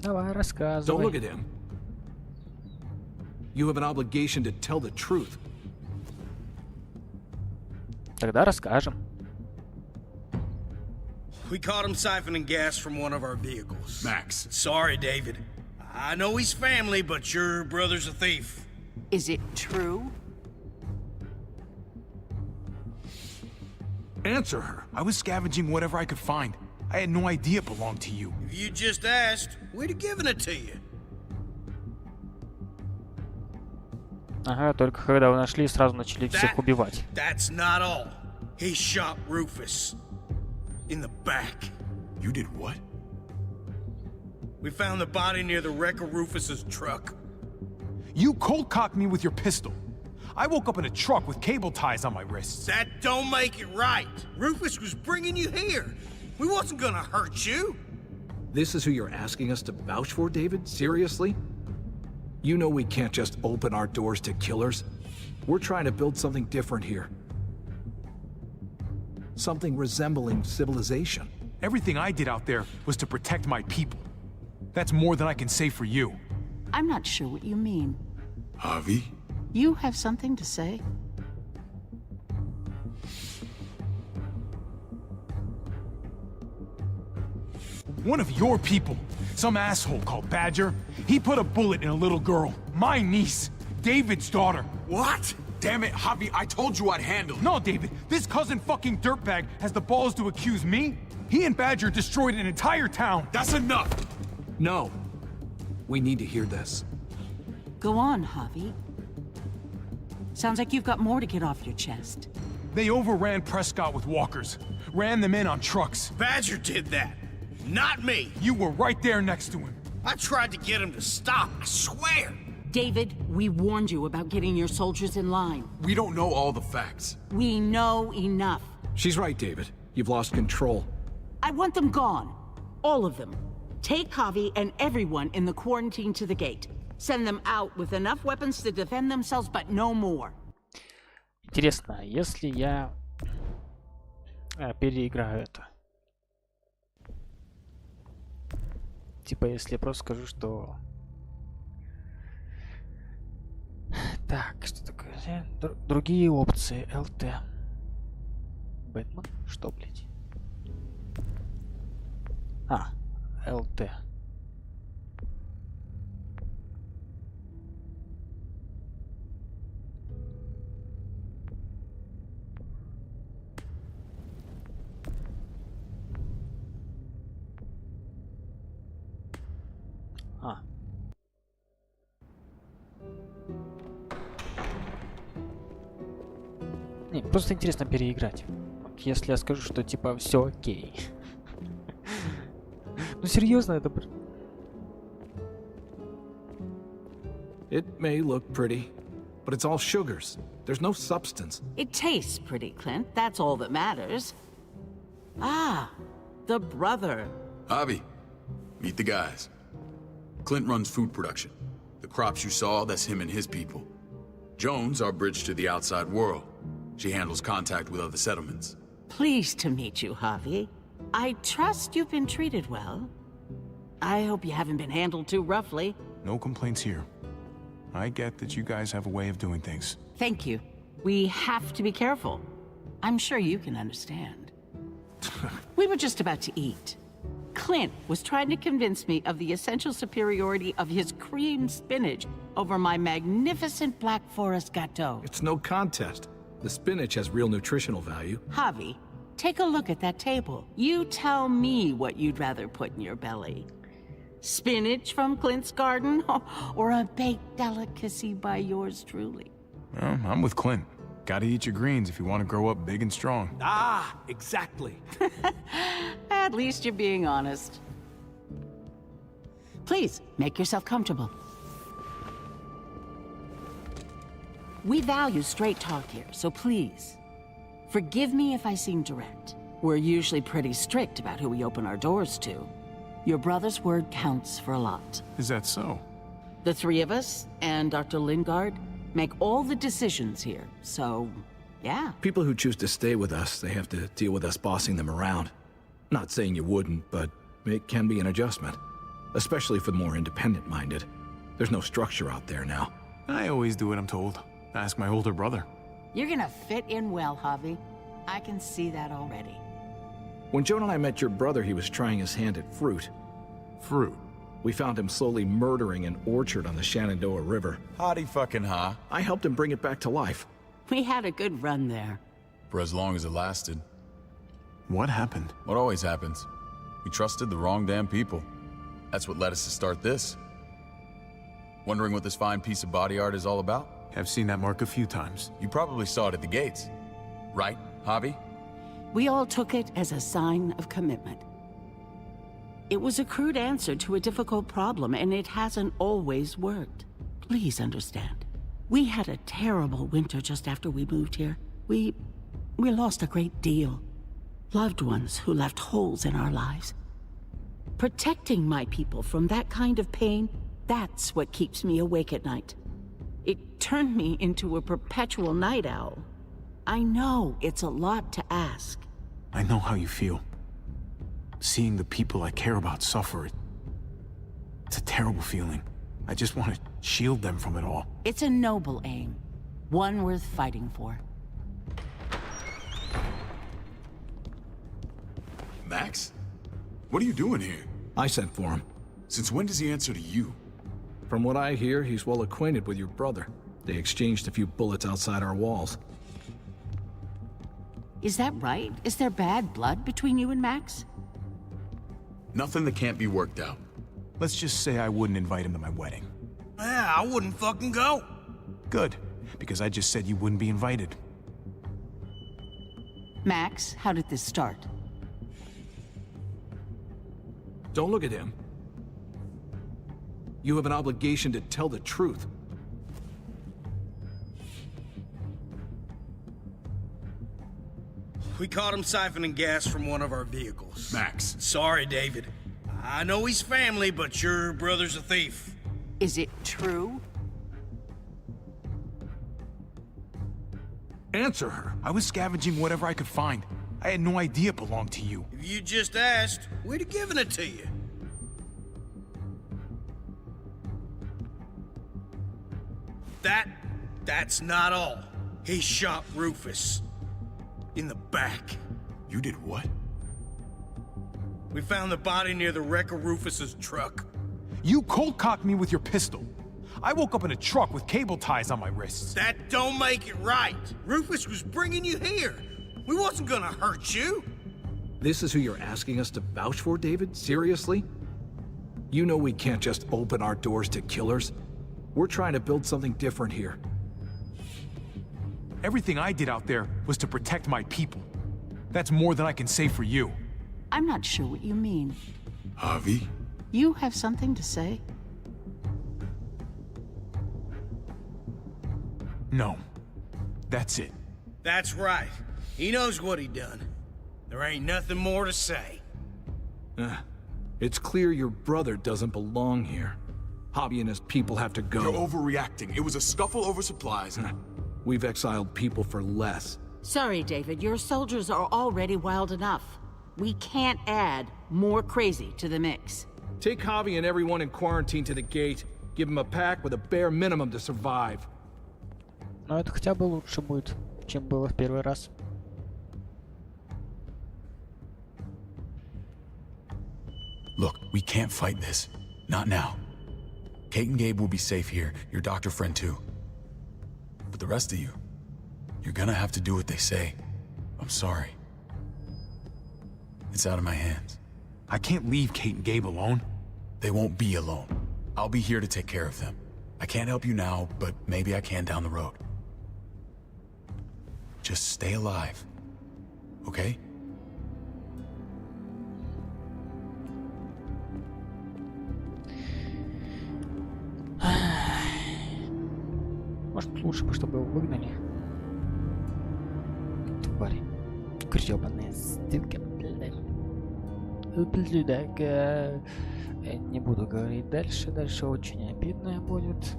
Давай, рассказывай. Don't look at him. You have an obligation to tell the truth. Тогда расскажем. We caught him siphoning gas from one of our vehicles. Max. Sorry, David. I know he's family, but your brother's a thief. Is it true? Answer her. I was scavenging whatever I could find. I had no idea it belonged to you. If you just asked, we'd have given it to you. Ага, только когда вы нашли, сразу начали всех убивать. That's not all. He shot Rufus. In the back. You did what? We found the body near the wreck of Rufus's truck. You cold-cocked me with your pistol. I woke up in a truck with cable ties on my wrists. That don't make it right. Rufus was bringing you here. We wasn't gonna hurt you. This is who you're asking us to vouch for, David? Seriously? You know we can't just open our doors to killers. We're trying to build something different here. Something resembling civilization. Everything I did out there was to protect my people. That's more than I can say for you. I'm not sure what you mean. Javi? You have something to say? One of your people, some asshole called Badger, he put a bullet in a little girl, my niece, David's daughter. What? Damn it, Javi, I told you I'd handle it. No, David, this cousin fucking dirtbag has the balls to accuse me? He and Badger destroyed an entire town. That's enough! No. We need to hear this. Go on, Javi. Sounds like you've got more to get off your chest. They overran Prescott with walkers, ran them in on trucks. Badger did that, not me. You were right there next to him. I tried to get him to stop, I swear. David, we warned you about getting your soldiers in line. We don't know all the facts. We know enough. She's right, David. You've lost control. I want them gone. All of them. Take Javi and everyone in the quarantine to the gate. Send them out with enough weapons to defend themselves, but no more. Интересно, если я переиграю это. Типа, если я просто скажу, что... Так, что такое? Другие опции. ЛТ. Бэтмен? Что, блядь? А, ЛТ. А. Не, просто интересно переиграть. Если я скажу, что типа все окей. Ну серьезно, это... It may look pretty, but it's all sugars. There's no substance. It tastes pretty, Clint. That's all that matters. Ah, the brother. Javi, meet the guys. Clint runs food production. The crops you saw, that's him and his people. Jones, our bridge to the outside world. She handles contact with other settlements. Pleased to meet you, Javi. I trust you've been treated well. I hope you haven't been handled too roughly. No complaints here. I get that you guys have a way of doing things. Thank you. We have to be careful. I'm sure you can understand. We were just about to eat. Clint was trying to convince me of the essential superiority of his cream spinach over my magnificent Black Forest gâteau. It's no contest. The spinach has real nutritional value. Javi, take a look at that table. You tell me what you'd rather put in your belly. Spinach from Clint's garden, or a baked delicacy by yours truly? Well, I'm with Clint. Gotta eat your greens if you want to grow up big and strong. Ah, exactly. At least you're being honest. Please, make yourself comfortable. We value straight talk here, so please, forgive me if I seem direct. We're usually pretty strict about who we open our doors to. Your brother's word counts for a lot. Is that so? The three of us, and Dr. Lingard, make all the decisions here, so, yeah. People who choose to stay with us, they have to deal with us bossing them around. Not saying you wouldn't, but it can be an adjustment. Especially for the more independent-minded. There's no structure out there now. I always do what I'm told. Ask my older brother. You're gonna fit in well, Javi. I can see that already. When Joan and I met your brother, he was trying his hand at fruit. Fruit? We found him slowly murdering an orchard on the Shenandoah River. Howdy fucking ha. I helped him bring it back to life. We had a good run there. For as long as it lasted. What happened? What always happens. We trusted the wrong damn people. That's what led us to start this. Wondering what this fine piece of body art is all about? I've seen that mark a few times. You probably saw it at the gates. Right, Javi? We all took it as a sign of commitment. It was a crude answer to a difficult problem, and it hasn't always worked. Please understand. We had a terrible winter just after we moved here. We lost a great deal. Loved ones who left holes in our lives. Protecting my people from that kind of pain, that's what keeps me awake at night. It turned me into a perpetual night owl. I know it's a lot to ask. I know how you feel. Seeing the people I care about suffer, it's a terrible feeling. I just want to shield them from it all. It's a noble aim. One worth fighting for. Max? What are you doing here? I sent for him. Since when does he answer to you? From what I hear, he's well acquainted with your brother. They exchanged a few bullets outside our walls. Is that right? Is there bad blood between you and Max? Nothing that can't be worked out. Let's just say I wouldn't invite him to my wedding. Yeah, I wouldn't fucking go. Good, because I just said you wouldn't be invited. Max, how did this start? Don't look at him. You have an obligation to tell the truth. We caught him siphoning gas from one of our vehicles. Max. Sorry, David. I know he's family, but your brother's a thief. Is it true? Answer her. I was scavenging whatever I could find. I had no idea it belonged to you. If you just asked, we'd have given it to you. That's not all. He shot Rufus. In the back. You did what? We found the body near the wreck of Rufus's truck. You cold-cocked me with your pistol. I woke up in a truck with cable ties on my wrists. That don't make it right. Rufus was bringing you here. We wasn't gonna hurt you. This is who you're asking us to vouch for, David? Seriously? You know we can't just open our doors to killers. We're trying to build something different here. Everything I did out there was to protect my people. That's more than I can say for you. I'm not sure what you mean. Javi? You have something to say? No. That's it. That's right. He knows what he done. There ain't nothing more to say. It's clear your brother doesn't belong here. Javi and his people have to go. You're overreacting. It was a scuffle over supplies. We've exiled people for less. Sorry, David. Your soldiers are already wild enough. We can't add more crazy to the mix. Take Javi and everyone in quarantine to the gate. Give them a pack with a bare minimum to survive. Но это хотя бы лучше будет, чем было в первый раз. Look, we can't fight this. Not now. Kate and Gabe will be safe here, your doctor friend too. But the rest of you, you're gonna have to do what they say. I'm sorry. It's out of my hands. I can't leave Kate and Gabe alone. They won't be alone. I'll be here to take care of them. I can't help you now, but maybe I can down the road. Just stay alive, okay? Может, лучше бы, чтобы его выгнали. Твари. Грёбаные стилки. Не буду говорить дальше. Дальше очень обидное будет.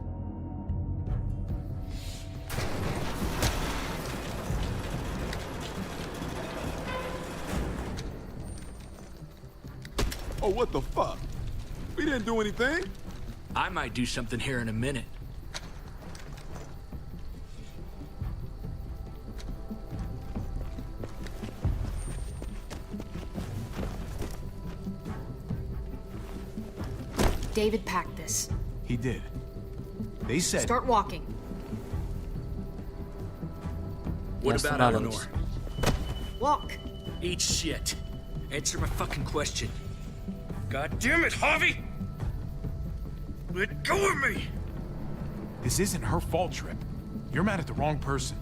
Oh, what the fuck? We didn't do anything. I might do something here in a minute. David packed this. He did. They said... Start walking. What about Eleanor? Walk. Eat shit. Answer my fucking question. God damn it, Javi! Let go of me! This isn't her fault, Trip. You're mad at the wrong person.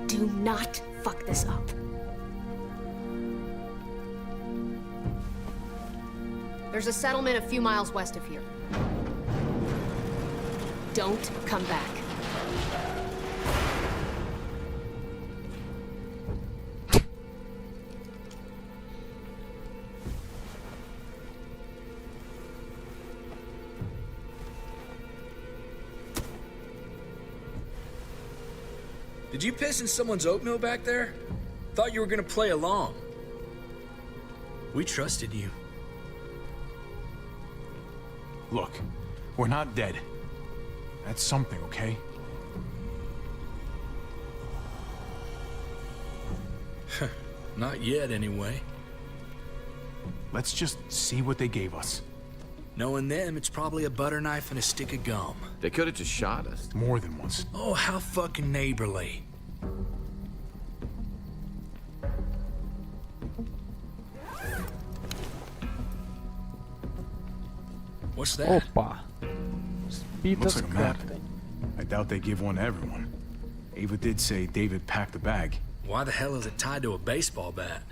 Do not fuck this up. There's a settlement a few miles west of here. Don't come back. Did you piss in someone's oatmeal back there? Thought you were gonna play along. We trusted you. Look, we're not dead. That's something, okay? Not yet, anyway. Let's just see what they gave us. Knowing them, it's probably a butter knife and a stick of gum. They could have just shot us. More than once. Oh, how fucking neighborly. What's that? Опа. Спита Looks с like a map. картой. I doubt they give one to everyone. Ava did say David packed the bag. Why the hell is it tied to a baseball bat?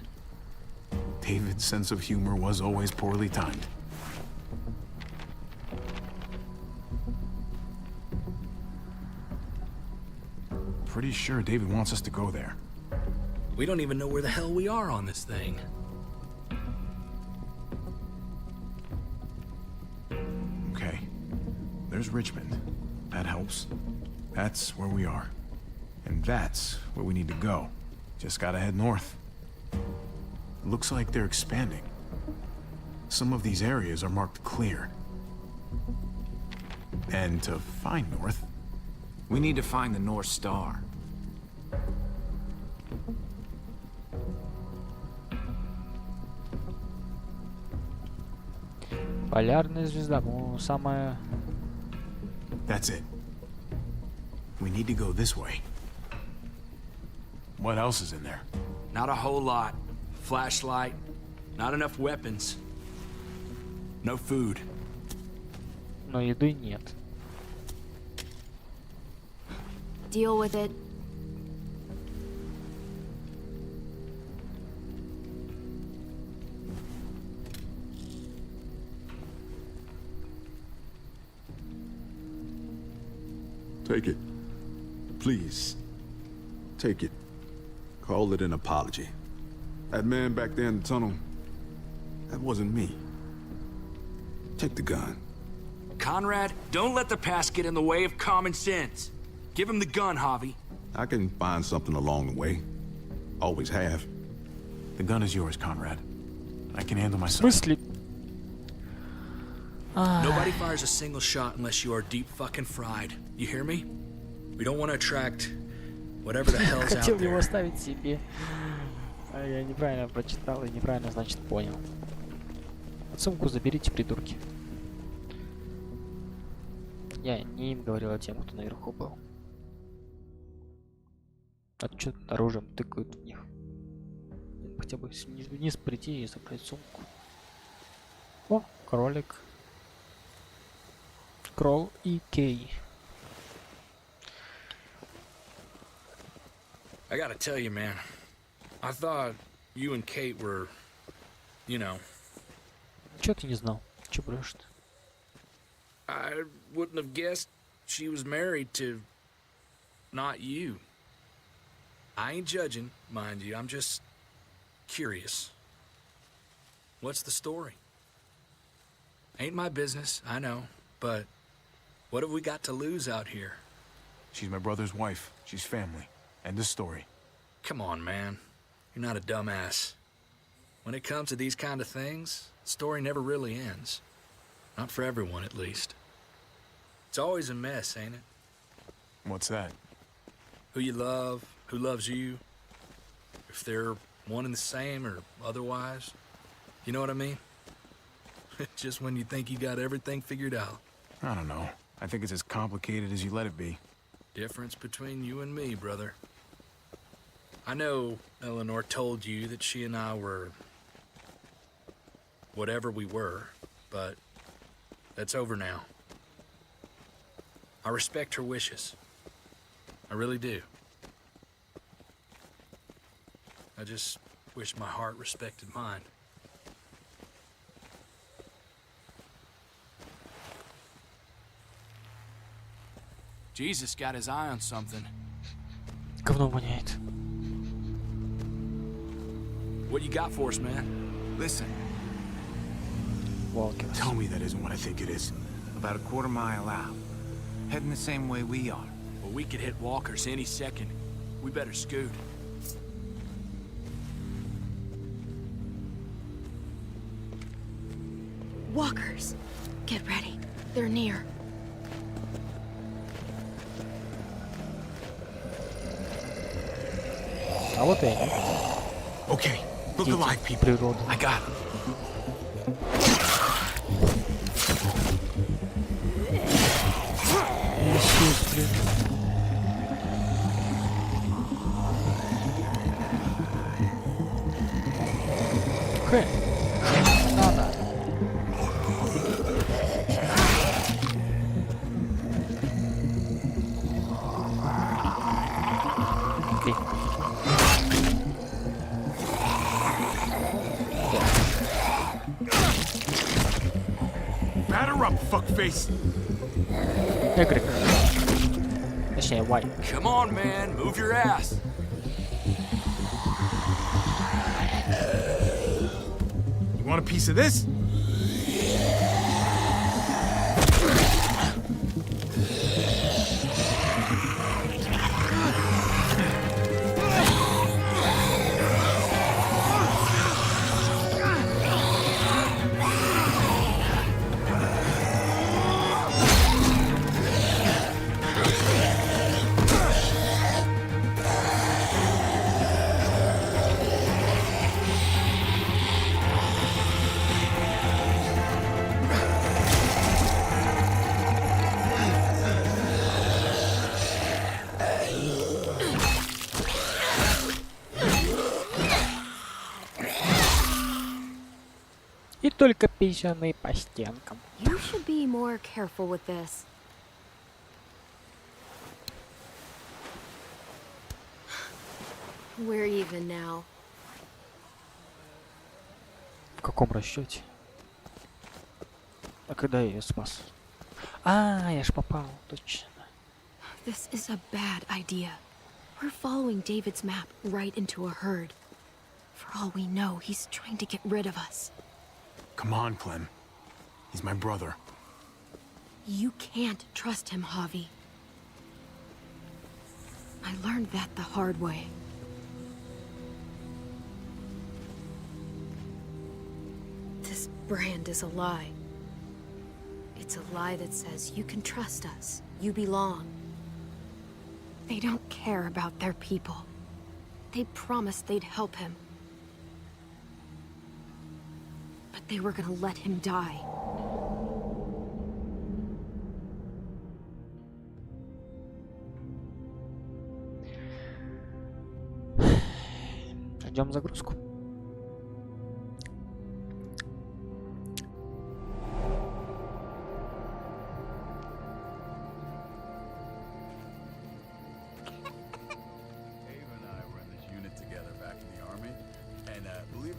David's sense of humor was always poorly timed. Pretty sure David wants us to go there. We don't even know where the hell we are on this thing. Okay. There's Richmond. That helps. That's where we are. And that's where we need to go. Just gotta head north. Looks like they're expanding. Some of these areas are marked clear. And to find north... We need to find the North Star. Полярная звезда, по-моему, самая... That's it. We need to go this way. What else is in there? Not a whole lot. Flashlight, not enough weapons. No food. Но еды нет. Deal with it. Take it. Please. Take it. Call it an apology. That man back there in the tunnel, that wasn't me. Take the gun. Conrad, don't let the past get in the way of common sense. Give him the gun, Javi. I can find something along the way. Always have. The gun is yours, Conrad. I can handle В myself. смысле? Nobody fires a single shot unless you are deep fucking fried. You hear me? We don't want to attract whatever the hell's out Хотел его there. оставить себе. А я неправильно прочитал и неправильно, значит, понял. Сумку заберите, придурки. Я не им говорил, а тем, кто наверху был. А то что оружием тыкают в них. Хотя бы вниз прийти и забрать сумку. О, кролик. Кролл и Кей. I gotta tell you, man. I thought you and Kate were, you know. Чё ты не знал? Чё врешь-то? I wouldn't have guessed she was married to not you. I ain't judging, mind you. I'm just curious. What's the story? Ain't my business, I know, but what have we got to lose out here? She's my brother's wife. She's family. End of story. Come on, man. You're not a dumbass. When it comes to these kind of things, the story never really ends. Not for everyone, at least. It's always a mess, ain't it? What's that? Who you love, who loves you, if they're one and the same or otherwise. You know what I mean? Just when you think you got everything figured out. I don't know. I think it's as complicated as you let it be. Difference between you and me, brother. I know Eleanor told you that she and I were whatever we were, but that's over now. I respect her wishes. I really do. I just wish my heart respected mine. Jesus got his eye on something. Говно воняет. What you got for us, man? Listen, Walkers. tell me that isn't what I think it is. About a quarter mile out. Heading the same way we are. Well, we could hit walkers any second. We better scoot. Walkers. Get ready. They're near. А вот и они. Okay, look Дети alive, people. природы. I got it. Иисус, блин. Хэ. Надо. Окей. Batter up, fuckface. Эгрик. Точнее, Вай. Come on, man. Move your ass. You want a piece of this? И только писаные по стенкам. You should be more careful with this. We're even now. В каком расчете? А когда я ее спас? А, я ж попал, точно. This is a bad idea. We're following David's map right into a herd. For all we know, he's trying to get rid of us. Come on, Clem. He's my brother. You can't trust him, Javi. I learned that the hard way. This brand is a lie. It's a lie that says you can trust us, you belong. They don't care about their people. They promised they'd help him. But they were gonna let him die. Ждем загрузку.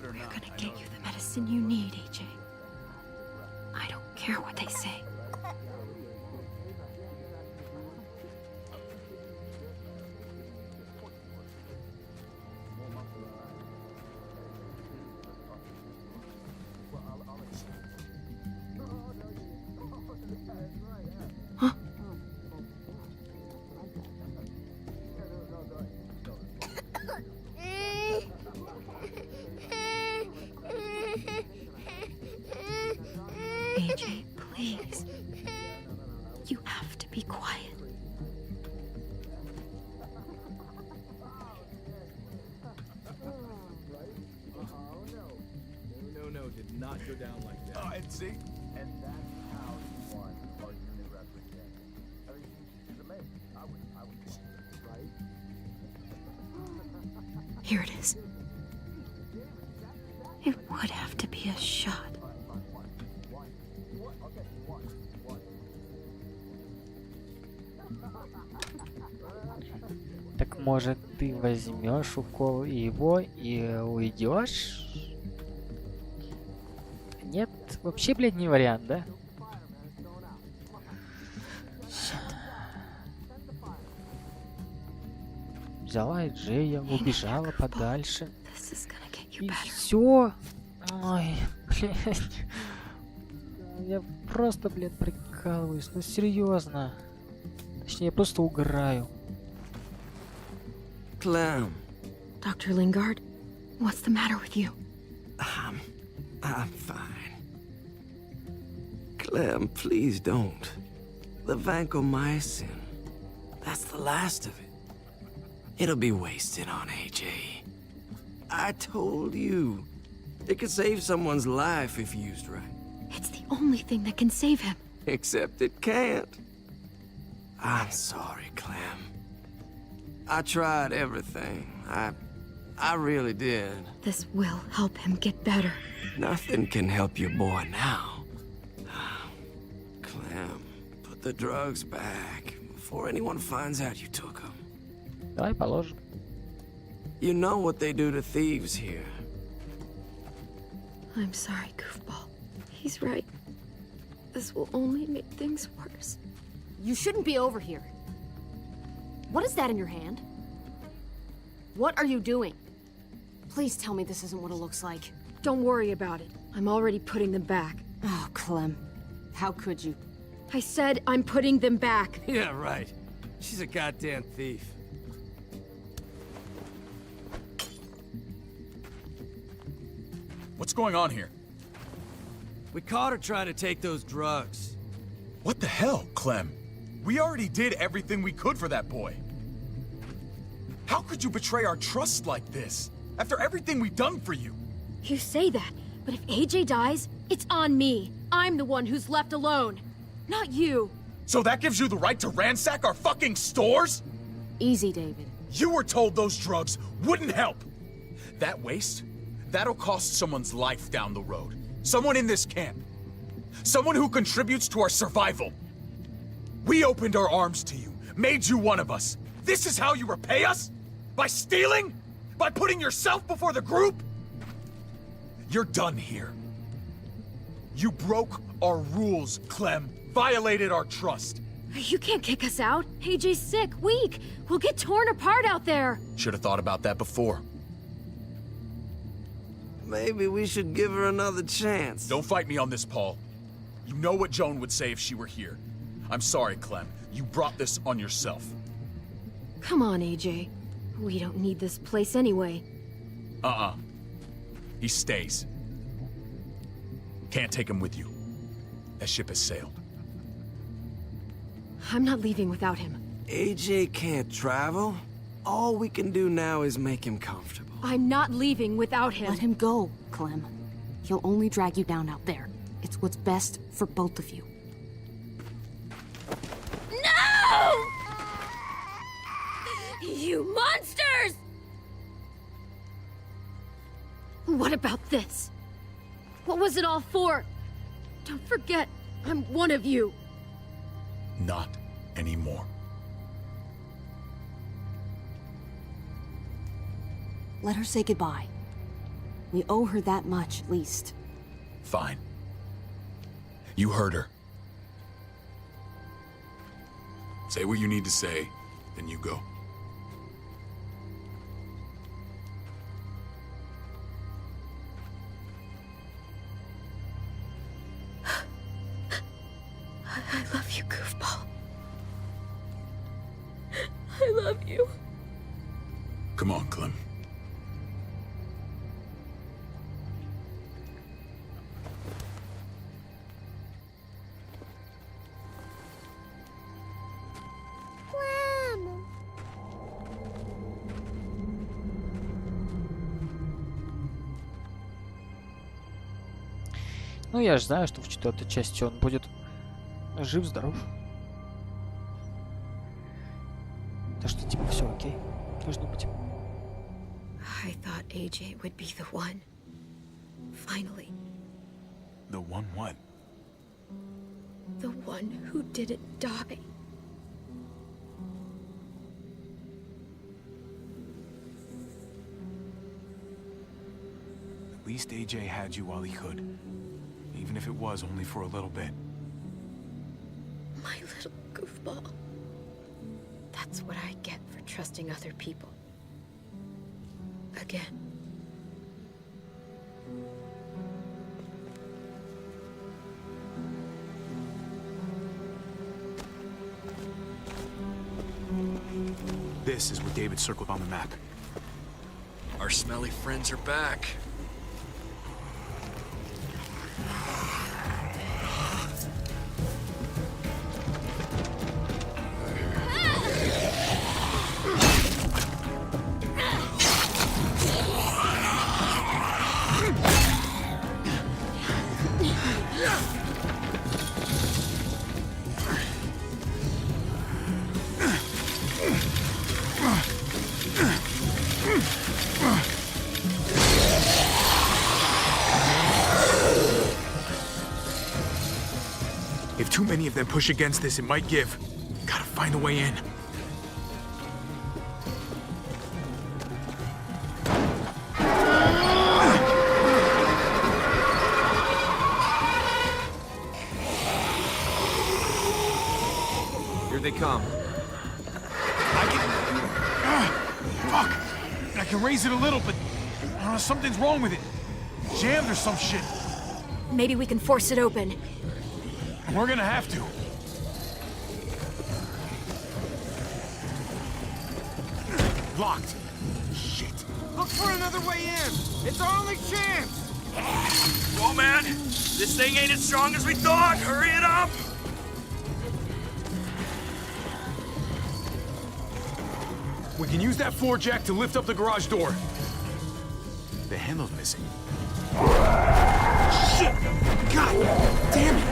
We're gonna get you the medicine you need, AJ. I don't care what they say. Huh? AJ, please. You have to be quiet. No, did not go down like that. And see? And that's how you won our unit representative. I mean, she's amazing. I would just, right? Here it is. It would have to be a shot. Так может ты возьмешь укол его и уйдешь? Нет, вообще, блядь, не вариант, да? взяла Джея, убежала подальше. И все. Ой, блядь. Я просто, блядь, прикалываюсь. Ну серьезно. Точнее, я просто угораю. Clem. Dr. Lingard, what's the matter with you? I'm fine. Clem, please don't. The vancomycin. That's the last of it. It'll be wasted on AJ. I told you. It could save someone's life if used right. It's the only thing that can save him. Except it can't. I'm sorry, Clem. I tried everything. I really did. This will help him get better. Nothing can help your boy now. Clem, put the drugs back before anyone finds out you took them. Давай положим. You know what they do to thieves here. I'm sorry, goofball. He's right. This will only make things worse. You shouldn't be over here. What is that in your hand? What are you doing? Please tell me this isn't what it looks like. Don't worry about it. I'm already putting them back. Oh, Clem. How could you? I said I'm putting them back. Yeah, right. She's a goddamn thief. What's going on here? We caught her trying to take those drugs. What the hell, Clem? We already did everything we could for that boy. How could you betray our trust like this? After everything we've done for you? You say that, but if AJ dies, it's on me. I'm the one who's left alone, not you. So that gives you the right to ransack our fucking stores? Easy, David. You were told those drugs wouldn't help. That waste, that'll cost someone's life down the road. Someone in this camp. Someone who contributes to our survival. We opened our arms to you, made you one of us. This is how you repay us? By stealing? By putting yourself before the group? You're done here. You broke our rules, Clem. Violated our trust. You can't kick us out. AJ's sick, weak. We'll get torn apart out there. Should have thought about that before. Maybe we should give her another chance. Don't fight me on this, Paul. You know what Joan would say if she were here. I'm sorry, Clem. You brought this on yourself. Come on, AJ. We don't need this place anyway. He stays. Can't take him with you. That ship has sailed. I'm not leaving without him. AJ can't travel. All we can do now is make him comfortable. I'm not leaving without him. Let him go, Clem. He'll only drag you down out there. It's what's best for both of you. No! You monsters! What about this? What was it all for? Don't forget, I'm one of you. Not anymore. Let her say goodbye. We owe her that much, at least. Fine. You heard her. Say what you need to say, then you go. I love you, goofball. I love you. Come on, Clem. Ну, я же знаю, что в 4-й части он будет жив-здоров. Так что, типа, все окей. Должно быть. I thought AJ would be the one. Finally. The one what? The one who didn't die. At least AJ had you while he could. Even if it was only for a little bit. My little goofball. That's what I get for trusting other people. again. This is what David circled on the map. Our smelly friends are back. If too many of them push against this, it might give. Gotta find a way in. Here they come. Fuck! I can raise it a little, but something's wrong with it. Jammed or some shit. Maybe we can force it open. We're gonna have to. Locked. Shit. Look for another way in. It's our only chance. Oh man, this thing ain't as strong as we thought. Hurry it up. We can use that floor jack to lift up the garage door. The handle's missing. Shit! God damn it!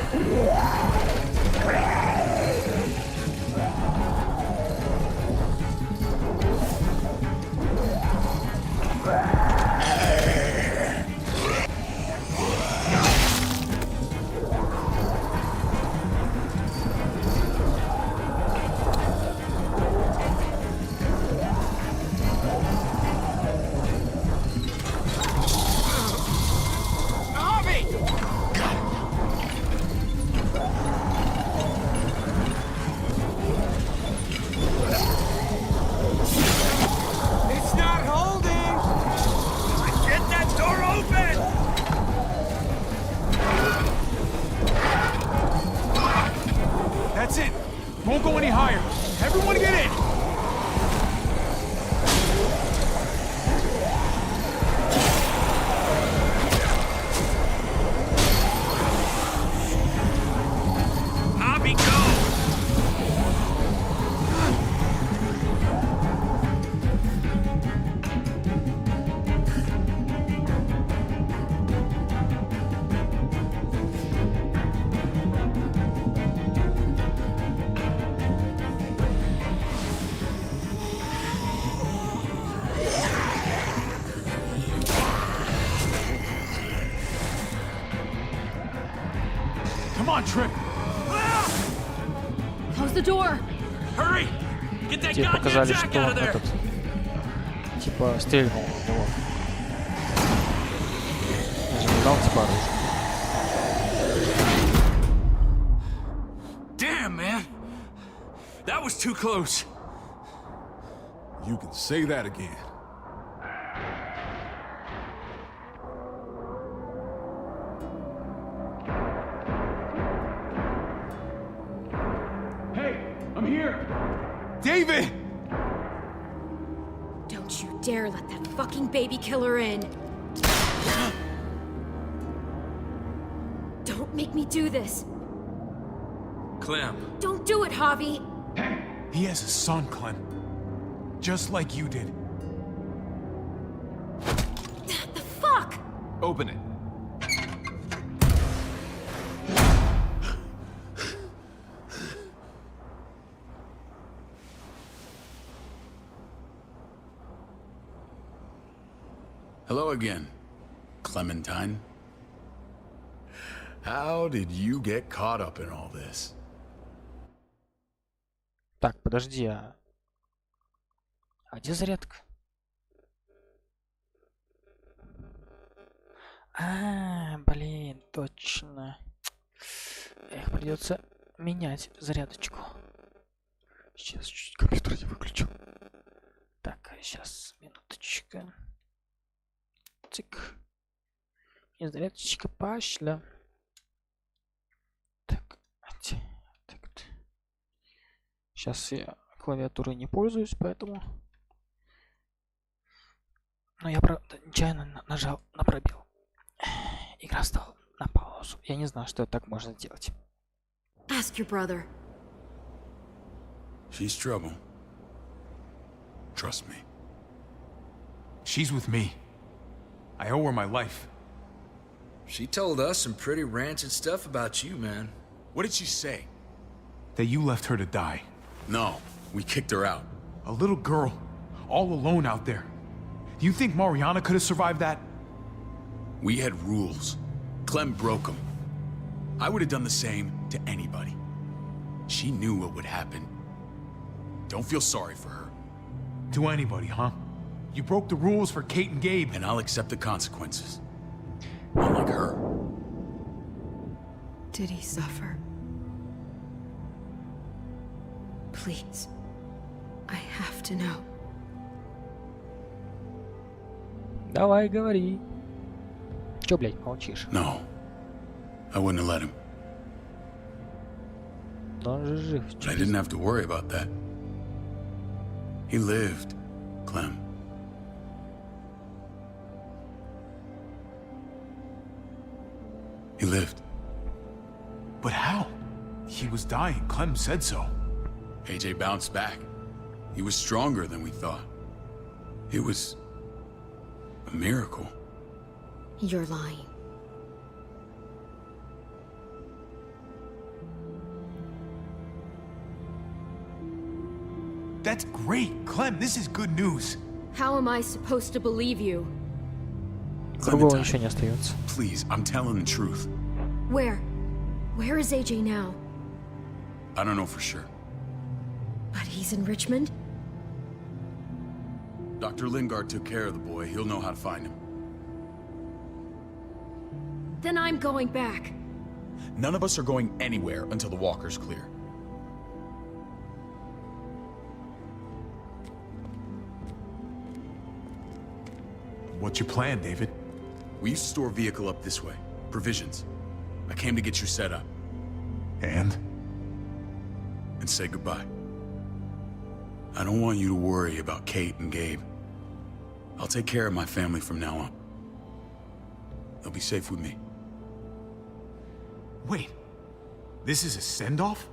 That's it. Won't go any higher. Everyone get in. Hobby, go. Come on, Trip. Close the door. Hurry! Get that Тебе goddamn показали, jack что out of он there. этот типа стрельнул в него. Дал типа оружие. Damn, man. That was too close. You can say that again. Hey, I'm here. David! Don't you dare let that fucking baby killer in. Don't make me do this. Clem. Don't do it, Javi. He has a son, Clem. Just like you did. The fuck? Open it. Hello again, Clementine. How did you get caught up in all this? Так, подожди, а где зарядка? Блин, точно. Эх, придется менять зарядочку. Сейчас чуть компьютер не выключу. Так, сейчас, минуточка. ротик. Из зарядочка пошла. Так. Сейчас я клавиатурой не пользуюсь, поэтому... Но я, правда, нечаянно нажал на пробел. Игра стала на паузу. Я не знаю, что так можно сделать. Ask your brother. She's trouble. Trust me. She's with me. I owe her my life. She told us some pretty rancid stuff about you, man. What did she say? That you left her to die. No, we kicked her out. A little girl, all alone out there. Do you think Mariana could have survived that? We had rules. Clem broke them. I would have done the same to anybody. She knew what would happen. Don't feel sorry for her. To anybody, huh? You broke the rules for Kate and Gabe. And I'll accept the consequences. Unlike her. Did he suffer? Please. I have to know. Давай, говори. Чё, блядь, молчишь? No. I wouldn't have let him. Но он же жив. But I didn't have to worry about that. He lived, Clem. He lived. But how? He was dying. Clem said so. AJ bounced back. He was stronger than we thought. It was a miracle. You're lying. That's great. Clem, this is good news. How am I supposed to believe you? Другого ничего не остается. Please, I'm telling the truth. Where? Where is AJ now? I don't know for sure. But he's in Richmond? Dr. Lingard took care of the boy. He'll know how to find him. Then I'm going back. None of us are going anywhere until the walker's clear. What's your plan, David? We used to store a vehicle up this way. Provisions. I came to get you set up. And say goodbye. I don't want you to worry about Kate and Gabe. I'll take care of my family from now on. They'll be safe with me. Wait. This is a send-off?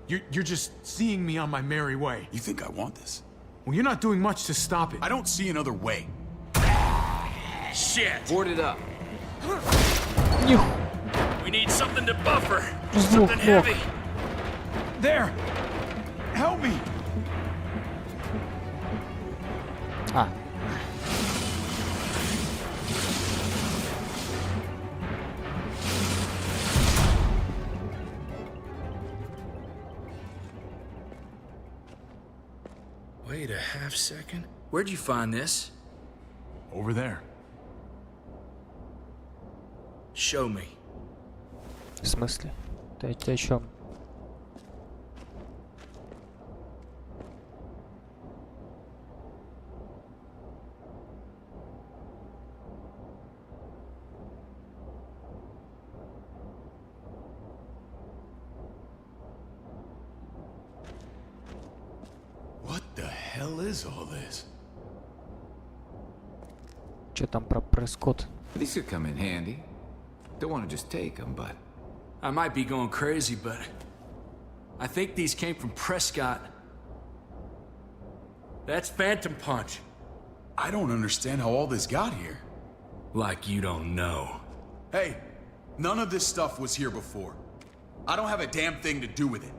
You're just seeing me on my merry way. You think I want this? Well, you're not doing much to stop it. I don't see another way. Shit! Board it up. We need something to buffer. Something heavy. There! Help me! А. Wait a half second. Where'd you find this? Over there. Show me. В смысле? Ты о чем? What the hell is all this? Что там про пресс-код? These could come in handy. Don't want to just take them, but... I might be going crazy, but I think these came from Prescott. That's Phantom Punch. I don't understand how all this got here. Like you don't know. Hey, none of this stuff was here before. I don't have a damn thing to do with it.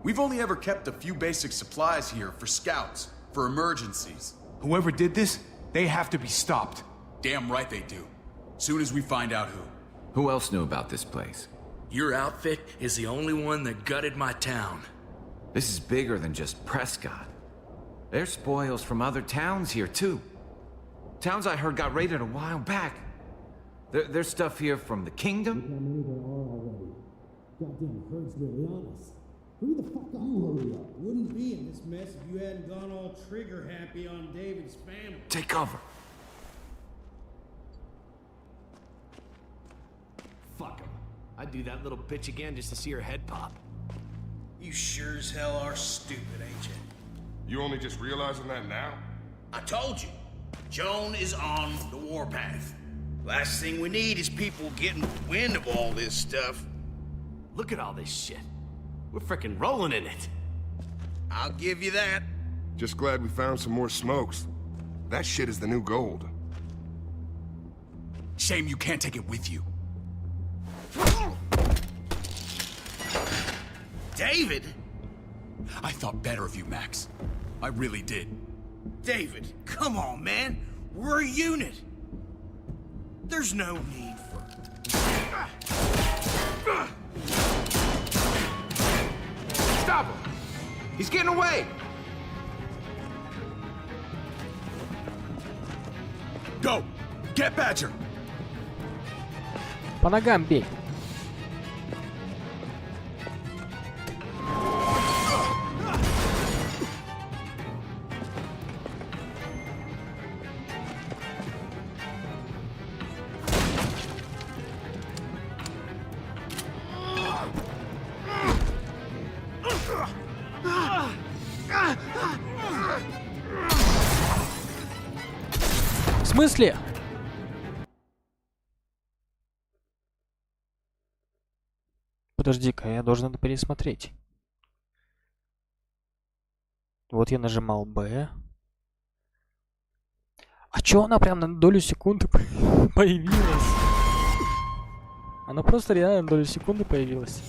We've only ever kept a few basic supplies here for scouts, for emergencies. Whoever did this, they have to be stopped. Damn right they do. Soon as we find out who. Who else knew about this place? Your outfit is the only one that gutted my town. This is bigger than just Prescott. There's spoils from other towns here, too. Towns I heard got raided a while back. There's stuff here from the kingdom. Goddamn herd's really on us. Hurry the fuck up. You hurry up. Wouldn't be in this mess if you hadn't gone all trigger happy on David's family. Take cover. I'd do that little bitch again just to see her head pop. You sure as hell are stupid, ain't you? You only just realizing that now? I told you. Joan is on the warpath. Last thing we need is people getting wind of all this stuff. Look at all this shit. We're frickin' rolling in it. I'll give you that. Just glad we found some more smokes. That shit is the new gold. Shame you can't take it with you. David? I thought better of you, Max. I really did. David, come on, man. We're a unit. There's no need for... Stop him! He's getting away! Go! Get Badger! По ногам бей. В смысле? Подожди-ка, я должен это пересмотреть. Вот я нажимал Б. А чё она прям на долю секунды появилась? Она просто реально на долю секунды появилась.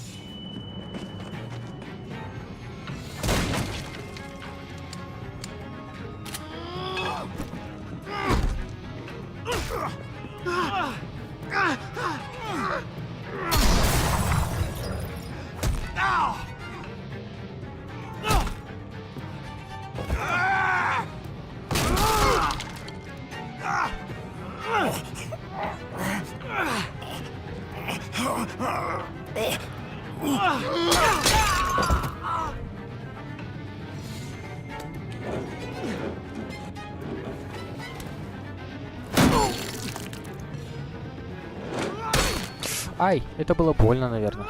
Ай, это было больно, наверное.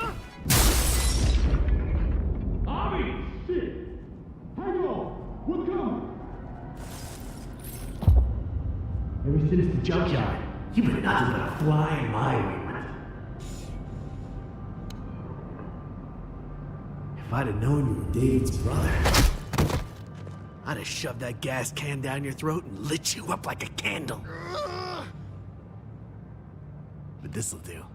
Ever since the junkyard, you've been nothing but a fly in my ointment. If I'd have known you were David's brother, I'd have shoved that gas can down your throat and lit you up like a candle. But this'll do.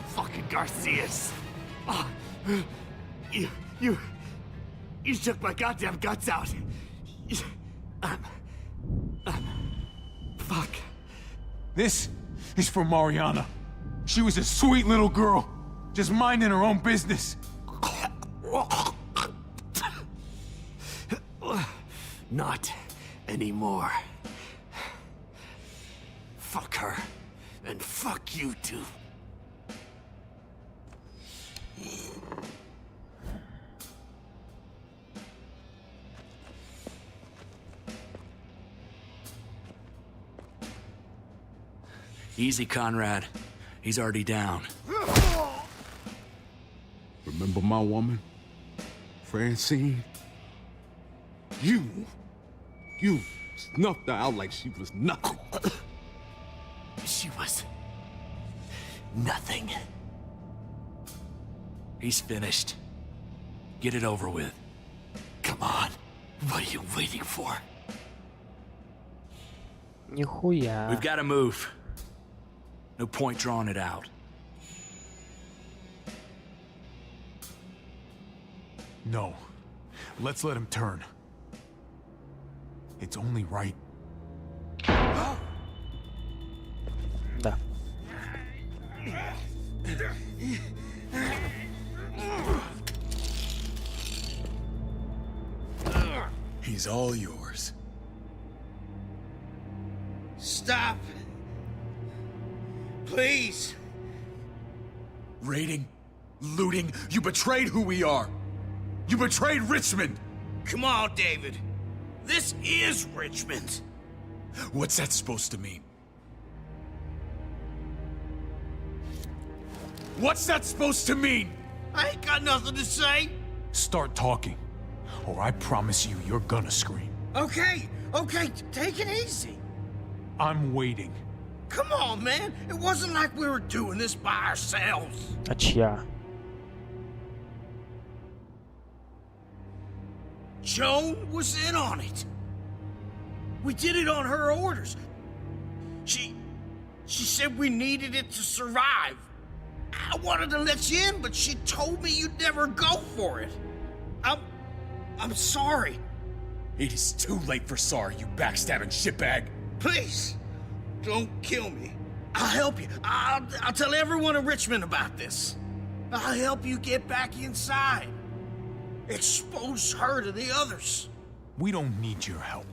Fucking Garcias. Oh, you shook my goddamn guts out. Fuck. This is for Mariana. She was a sweet little girl, just minding her own business. Not anymore. Fuck her. And fuck you too. Easy, Conrad. He's already down. Remember my woman? Francine? You snuffed her out like she was nothing. She was nothing. He's finished. Get it over with. Come on. What are you waiting for? Нихуя. We've got to move. No point drawing it out. No. Let's let him turn. It's only right. Да. He's all yours. Stop Please. Raiding, looting, you betrayed who we are. You betrayed Richmond. Come on, David. This is Richmond. What's that supposed to mean? What's that supposed to mean? I ain't got nothing to say. Start talking, or I promise you, you're gonna scream. Okay, take it easy. I'm waiting. Come on, man. It wasn't like we were doing this by ourselves. А чья? Joan was in on it. We did it on her orders. She said we needed it to survive. I wanted to let you in, but she told me you'd never go for it. I'm sorry. It is too late for sorry, you backstabbing shitbag. Please, don't kill me. I'll help you. I'll tell everyone in Richmond about this. I'll help you get back inside. Expose her to the others. We don't need your help.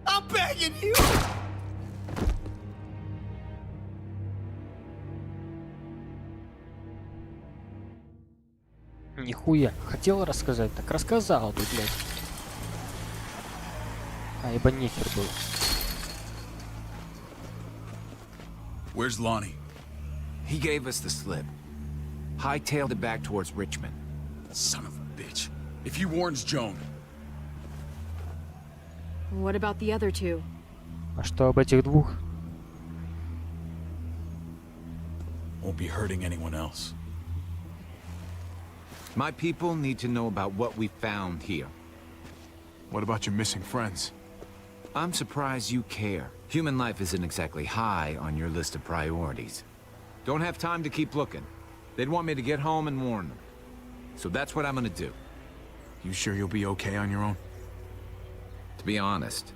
I'm begging you. Нихуя. Хотел рассказать, так рассказал бы, блядь. А, ибо нехер был. Where's Lonnie? He gave us the slip. Hightailed it back towards Richmond. Son of a bitch. If he warns Joan... What about the other two? А что об этих двух? Won't be hurting anyone else. My people need to know about what we found here. What about your missing friends? I'm surprised you care. Human life isn't exactly high on your list of priorities. Don't have time to keep looking. They'd want me to get home and warn them. So that's what I'm gonna do. You sure you'll be okay on your own? To be honest,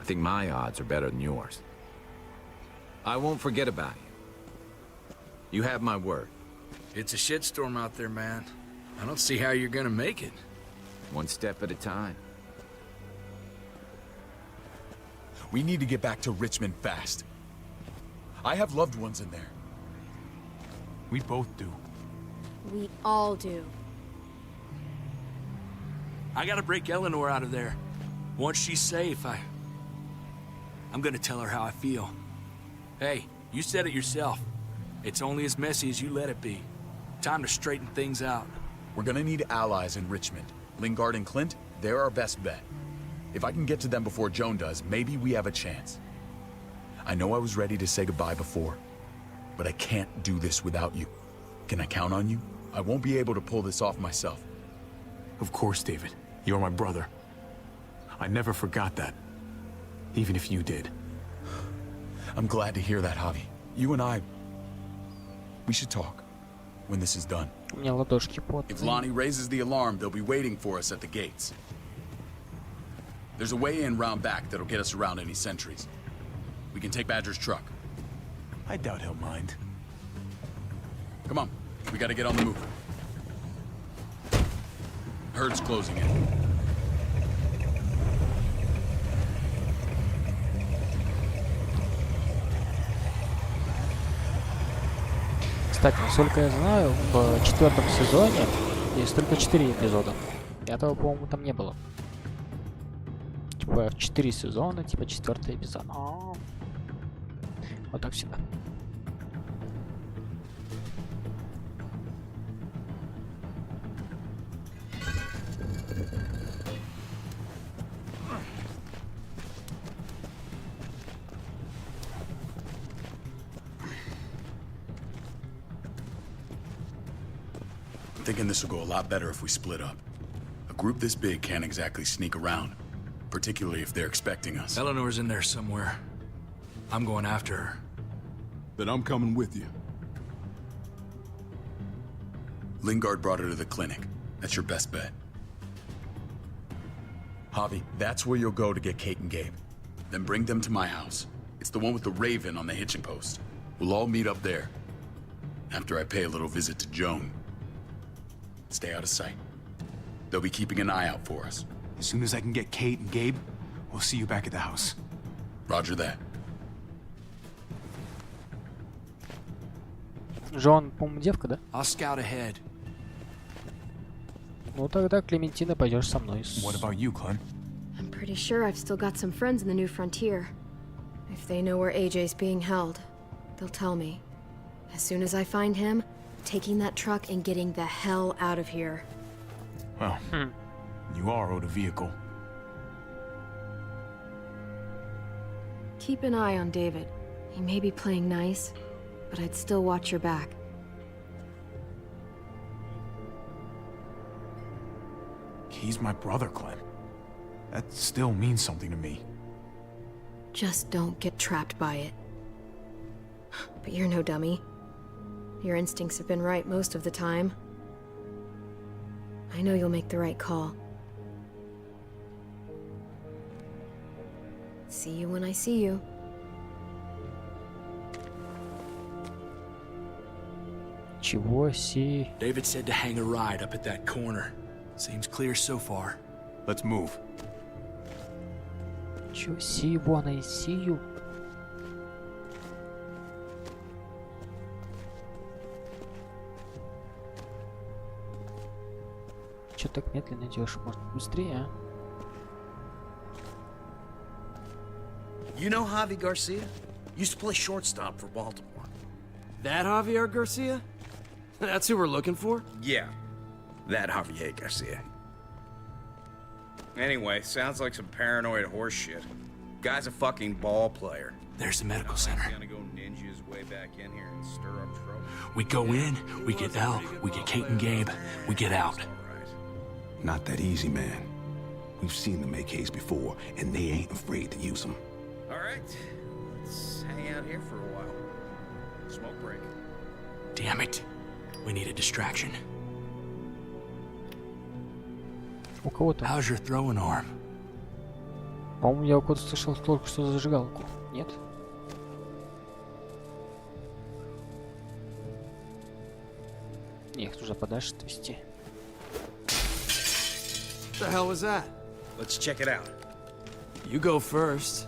I think my odds are better than yours. I won't forget about you. You have my word. It's a shitstorm out there, man. I don't see how you're gonna make it. One step at a time. We need to get back to Richmond fast. I have loved ones in there. We both do. We all do. I gotta break Eleanor out of there. Once she's safe, I'm gonna tell her how I feel. Hey, you said it yourself. It's only as messy as you let it be. Time to straighten things out. We're gonna need allies in Richmond. Lingard and Clint, they're our best bet. If I can get to them before Joan does, maybe we have a chance. I know I was ready to say goodbye before, but I can't do this without you. Can I count on you? I won't be able to pull this off myself. Of course, David. You're my brother. I never forgot that. Even if you did. I'm glad to hear that, Javi. You and I... we should talk when this is done. У меня ладошки потные. If Lonnie raises the alarm, they'll be waiting for us at the gates. There's a way in round back that'll get us around any sentries. We can take Badger's truck. I doubt he'll mind. Come on, we gotta get on the move. Herd's closing in. Кстати, насколько я знаю, в 4-м сезоне есть только 4 эпизода. 5-го, по-моему, там не было. Типа 4 сезона, типа 4-й эпизод. Вот так всегда. I'm thinking this will go a lot better if we split up. A group this big can't exactly sneak around, particularly if they're expecting us. Eleanor's in there somewhere. I'm going after her. Then I'm coming with you. Lingard brought her to the clinic. That's your best bet. Javi, that's where you'll go to get Kate and Gabe. Then bring them to my house. It's the one with the raven on the hitching post. We'll all meet up there. After I pay a little visit to Joan. Stay out of sight. They'll be keeping an eye out for us. As soon as I can get Kate and Gabe, we'll see you back at the house. Roger that. Джон, по-моему, девка, да? I'll scout ahead. Ну тогда, Клементина, пойдешь со мной. What about you, Clem? I'm pretty sure I've still got some friends in the New Frontier. If they know where AJ's being held, they'll tell me. As soon as I find him, taking that truck and getting the hell out of here. Well, you are owed a vehicle. Keep an eye on David. He may be playing nice, but I'd still watch your back. He's my brother, Clem. That still means something to me. Just don't get trapped by it. But you're no dummy. Your instincts have been right most of the time. I know you'll make the right call. See you when I see you. Чего си? David said to hang a ride up at that corner. Seems clear so far. Let's move. Чего си when I see you? Чё так медленно идёшь? Может, быстрее, а? You know Javi Garcia? Used to play shortstop for Baltimore. That Javier Garcia? That's who we're looking for? Yeah, that Javier Garcia. Anyway, sounds like some paranoid horse shit. Guy's a fucking ball player. There's the medical center. Gonna go ninja his way back in here and stir up trouble. We go in, we get Elle, we get Kate and Gabe, we get out. Not that easy, man. We've seen them AKs before, and they ain't afraid to use them. All right, let's hang out here for a while. Smoke break. Damn it. We need a distraction. У кого-то. How's your throwing arm? По-моему, я у кого-то слышал только что зажигалку. Нет? Не, их туда подальше отвести. What the hell was that? Let's check it out. You go first.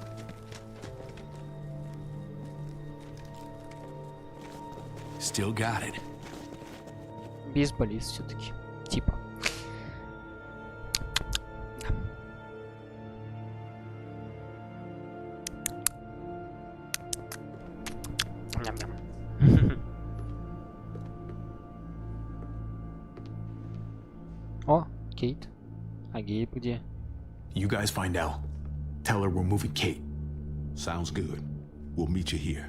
Still got it. Бейсболист все-таки. Типа. О, Кейт. А Гейб где? You guys find Elle. Tell her we're moving Kate. Sounds good. We'll meet you here.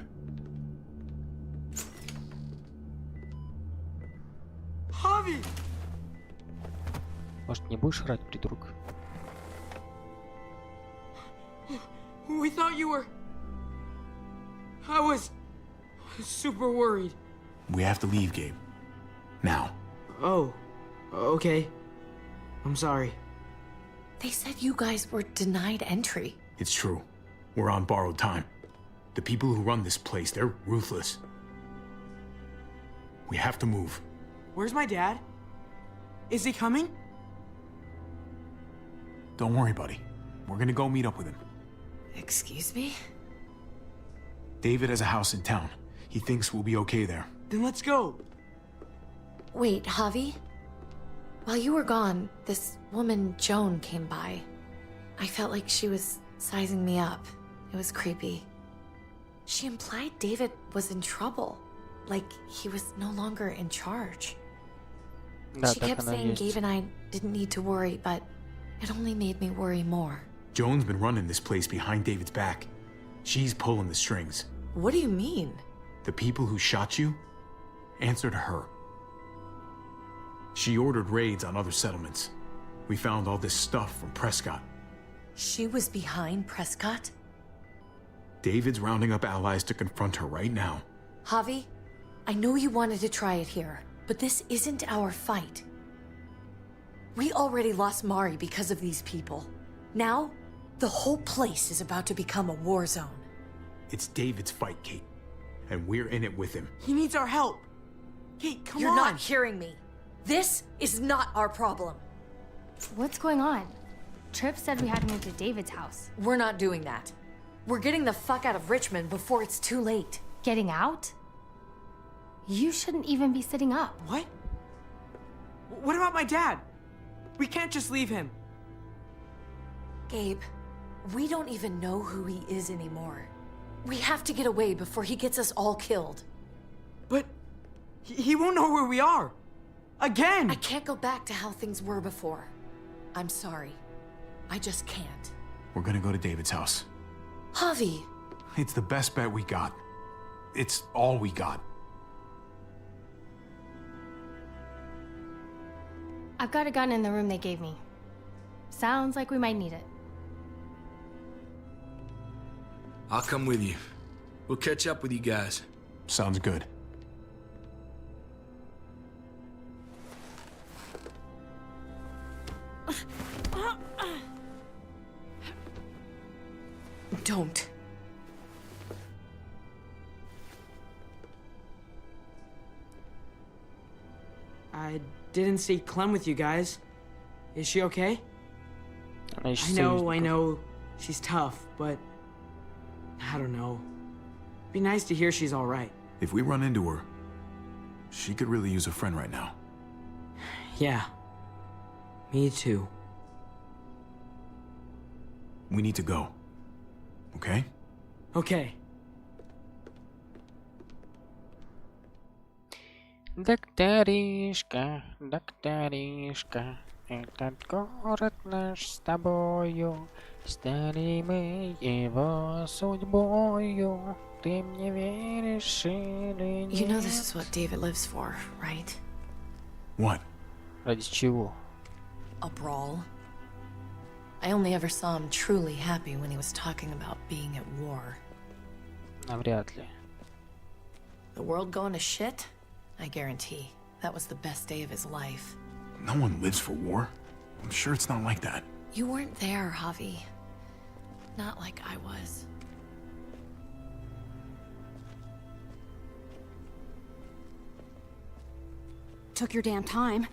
Javi! Может, не будешь орать, придурок? We thought you were... I was... super worried. We have to leave, Gabe. Now. Oh, okay. I'm sorry. They said you guys were denied entry. It's true. We're on borrowed time. The people who run this place, they're ruthless. We have to move. Where's my dad? Is he coming? Don't worry, buddy. We're gonna go meet up with him. Excuse me? David has a house in town. He thinks we'll be okay there. Then let's go. Wait, Javi? While you were gone, this woman, Joan, came by. I felt like she was sizing me up. It was creepy. She implied David was in trouble. Like he was no longer in charge. She kept saying Gabe and I didn't need to worry, but it only made me worry more. Joan's been running this place behind David's back. She's pulling the strings. What do you mean? The people who shot you answered her. She ordered raids on other settlements. We found all this stuff from Prescott. She was behind Prescott? David's rounding up allies to confront her right now. Javi, I know you wanted to try it here, but this isn't our fight. We already lost Mari because of these people. Now, the whole place is about to become a war zone. It's David's fight, Kate. And we're in it with him. He needs our help. Kate, come on. You're not hearing me. This is not our problem. What's going on? Tripp said we had to move to David's house. We're not doing that. We're getting the fuck out of Richmond before it's too late. Getting out? You shouldn't even be sitting up. What? What about my dad? We can't just leave him. Gabe, we don't even know who he is anymore. We have to get away before he gets us all killed. But he won't know where we are. Again! I can't go back to how things were before. I'm sorry. I just can't. We're gonna go to David's house. Javi! It's the best bet we got. It's all we got. I've got a gun in the room they gave me. Sounds like we might need it. I'll come with you. We'll catch up with you guys. Sounds good. Don't. I didn't see Clem with you guys. Is she okay? I know, she's tough, but I don't know. Be nice to hear she's all right. If we run into her, she could really use a friend right now. Yeah. Me too. We need to go. Okay? Okay. Докторишка, докторишка, этот город наш с тобою, стали мы его судьбою, ты мне веришь или нет? You know this is what David lives for, right? What? Ради чего? A brawl. I only ever saw him truly happy when he was talking about being at war. Навряд ли. The world going to shit? I guarantee. That was the best day of his life. No one lives for war. I'm sure it's not like that. You weren't there, Javi. Not like I was. Took your damn time.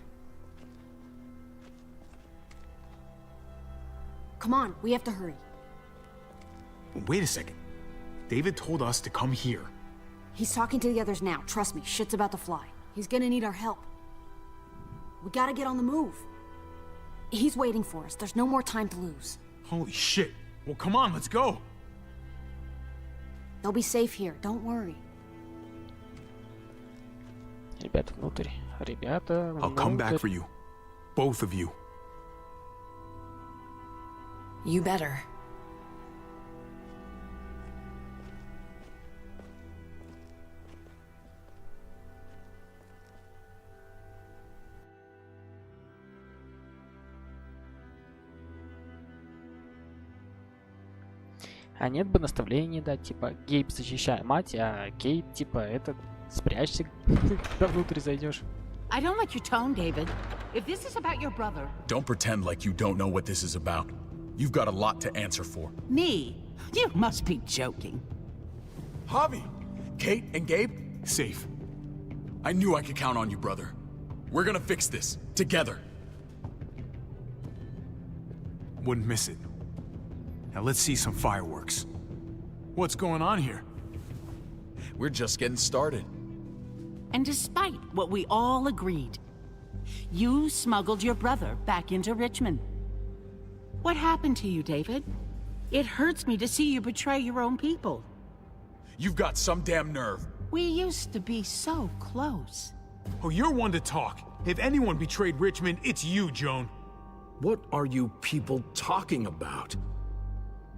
Come on, we have to hurry. Wait a second. David told us to come here. He's talking to the others now. Trust me, shit's about to fly. He's gonna need our help. We gotta get on the move. He's waiting for us. There's no more time to lose. Holy shit. Well, come on, let's go. They'll be safe here. Don't worry. Ребята, внутрь. Ребята, I'll come back for you. Both of you. You better. А нет бы наставлений дать, типа, Гейб, защищай мать, а Кейт, типа, это, спрячься, когда внутрь зайдешь. I don't like your tone, David. If this is about your brother... Don't pretend like you don't know what this is about. You've got a lot to answer for. Me? You must be joking. Javi! Kate and Gabe? Safe. I knew I could count on you, brother. We're gonna fix this. Together. Wouldn't miss it. Now let's see some fireworks. What's going on here? We're just getting started. And despite what we all agreed, you smuggled your brother back into Richmond. What happened to you, David? It hurts me to see you betray your own people. You've got some damn nerve. We used to be so close. Oh, you're one to talk. If anyone betrayed Richmond, it's you, Joan. What are you people talking about?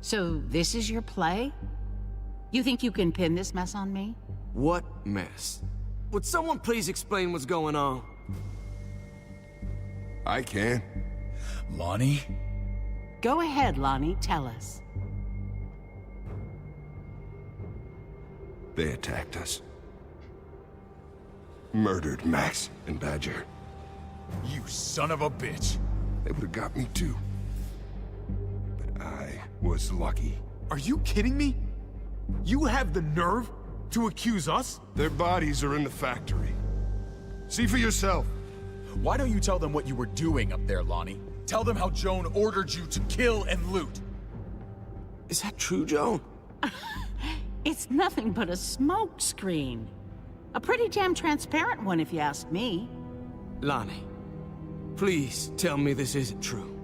So this is your play? You think you can pin this mess on me? What mess? Would someone please explain what's going on? I can. Lonnie? Go ahead, Lonnie, tell us. They attacked us. Murdered Max and Badger. You son of a bitch. They would have got me too. But I was lucky. Are you kidding me? You have the nerve to accuse us? Their bodies are in the factory. See for yourself. Why don't you tell them what you were doing up there, Lonnie? Tell them how Joan ordered you to kill and loot. Is that true, Joan? It's nothing but a smoke screen. A pretty damn transparent one, if you ask me. Lonnie, please tell me this isn't true.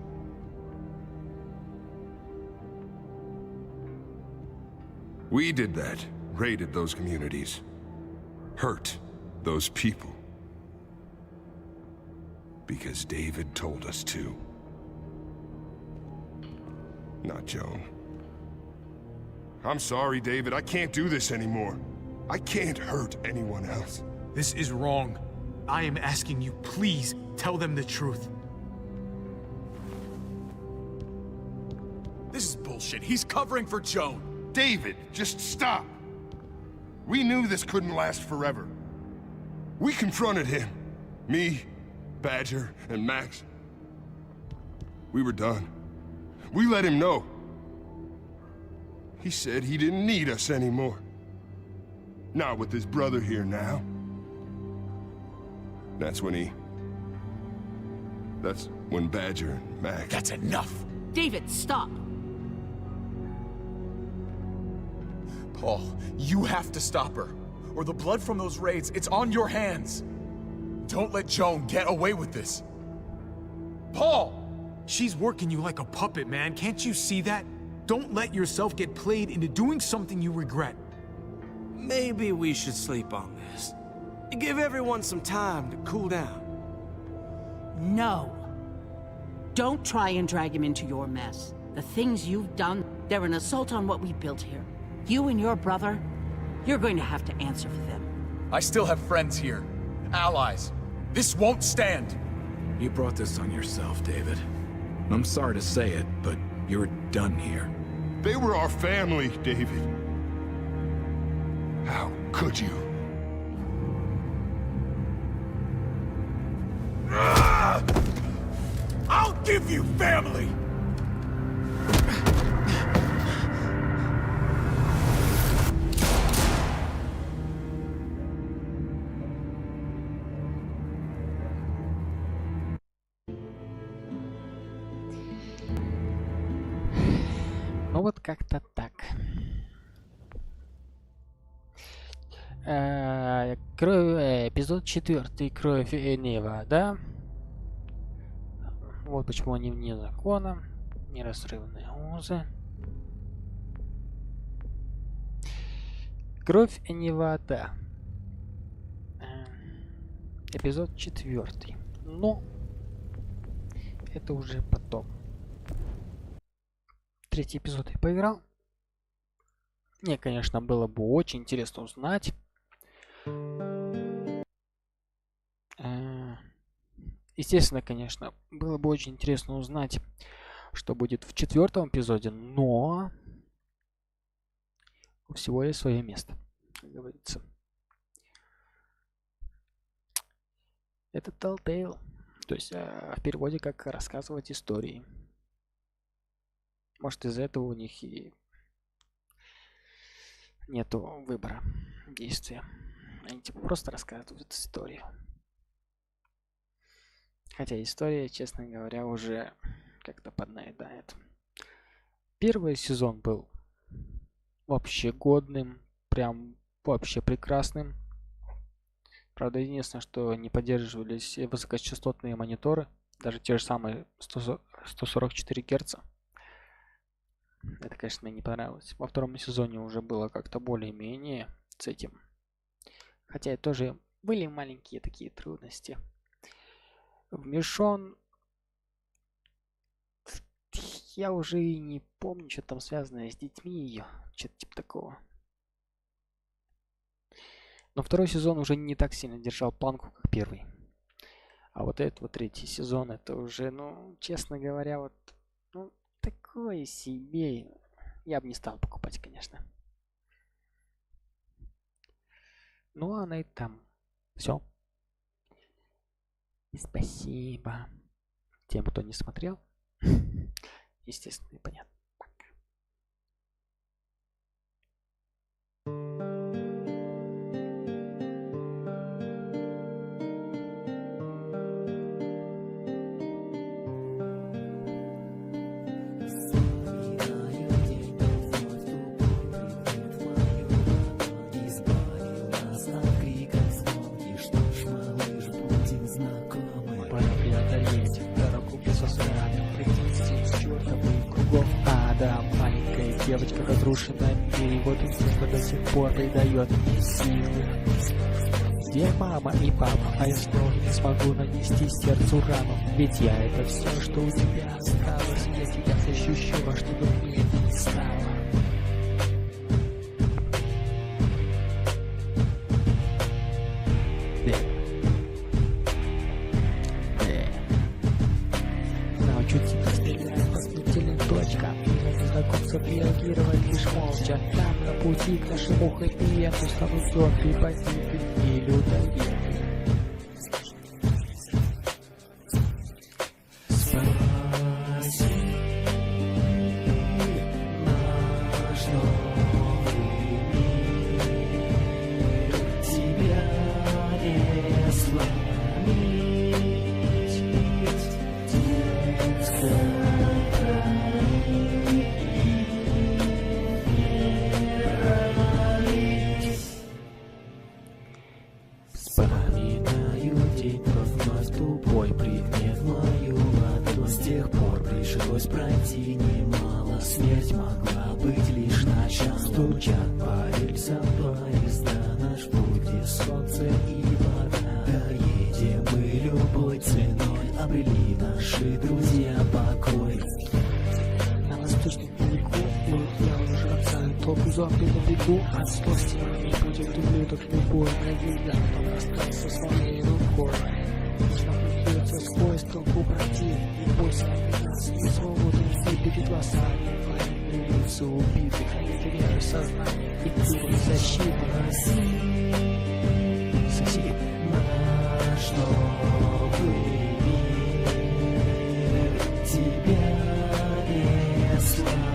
We did that. Raided those communities. Hurt those people. Because David told us to. Not Joan. I'm sorry, David. I can't do this anymore. I can't hurt anyone else. This is wrong. I am asking you, please, tell them the truth. This is bullshit. He's covering for Joan. David, just stop. We knew this couldn't last forever. We confronted him. Me, Badger, and Max. We were done. We let him know. He said he didn't need us anymore. Not with his brother here now. That's when Badger and Max... That's enough! David, stop! Paul, you have to stop her. Or the blood from those raids, it's on your hands. Don't let Joan get away with this. Paul! She's working you like a puppet, man. Can't you see that? Don't let yourself get played into doing something you regret. Maybe we should sleep on this. Give everyone some time to cool down. No. Don't try and drag him into your mess. The things you've done, they're an assault on what we built here. You and your brother, you're going to have to answer for them. I still have friends here. Allies. This won't stand. You brought this on yourself, David. I'm sorry to say it, but you're done here. They were our family, David. How could you? I'll give you family! Ну вот как-то так. Эпизод 4. Кровь Нева, да? Вот почему они вне закона. Неразрывные узы. Кровь Невада. Эпизод 4. Но это уже потом. 3-й эпизод я поиграл. Мне, конечно, было бы очень интересно узнать. Естественно, конечно, было бы очень интересно узнать, что будет в 4-м эпизоде, но у всего есть свое место, как говорится. Это Telltale, то есть в переводе как рассказывать истории. Может, из-за этого у них и нету выбора действия. Они типа просто рассказывают историю. Хотя история, честно говоря, уже как-то поднаедает. Первый сезон был вообще годным, прям вообще прекрасным. Правда, единственное, что не поддерживались высокочастотные мониторы, даже те же самые 144 Гц. Это, конечно, мне не понравилось. Во втором сезоне уже было как-то более-менее с этим. Хотя и тоже были маленькие такие трудности. В Мишон я уже и не помню, что там связано с детьми ее. Что-то типа такого. Но второй сезон уже не так сильно держал планку, как первый. А вот этот вот 3-й сезон, это уже, ну, честно говоря, вот, ну, такое себе. Я бы не стал покупать, конечно. Ну, а на этом все. Спасибо тем, кто не смотрел. Естественно, и понятно. Избавил нас от крика одолеть. Дорогу без осрада, прийти чертовых кругов ада. Маленькая девочка разрушенная в мире, вот инстинкт до сих пор придает мне силы. Где мама и папа, а я снова не смогу нанести сердцу рану. Ведь я это все, что у тебя осталось. Я тебя ощущу, во что бы мне не стало. Научу тебя стрелять по смертельным точкам. И на незнакомцев реагировать лишь молча. Там на пути к нашему хэппи-энду станут зомби, бандиты и людоеды. Вспоминаю день, вновь тупой предмет мою ладонь. С тех пор пришлось пройти немало. Смерть могла быть лишь началом. Стучат по рельсам поезда, наш путь и солнце и вода. Доедем мы любой ценой, обрели наши друзья покой. На восточном берегу я уже бросаю толпу зомби на бегу. От злости не будет ублюдок любой. Навидно, но остался своей рукой. Нужно придется сквозь толпу пройти. И бойся от нас, и свободу не перед глазами. Военные лица убитых, а я теряю сознание. И ты защита. Сосед. Наш новый мир тебя не сломить.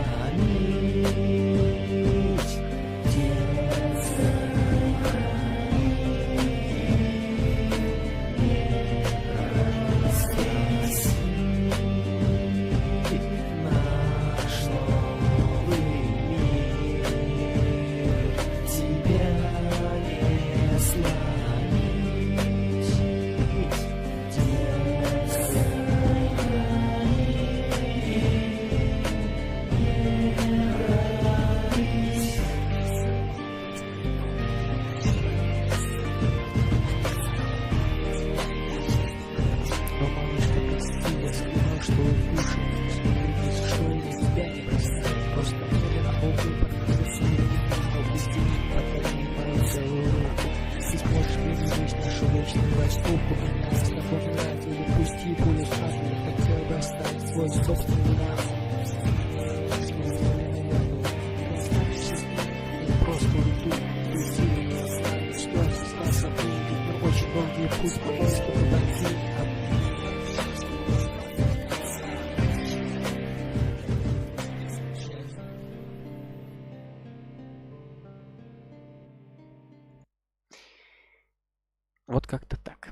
Вот как-то так.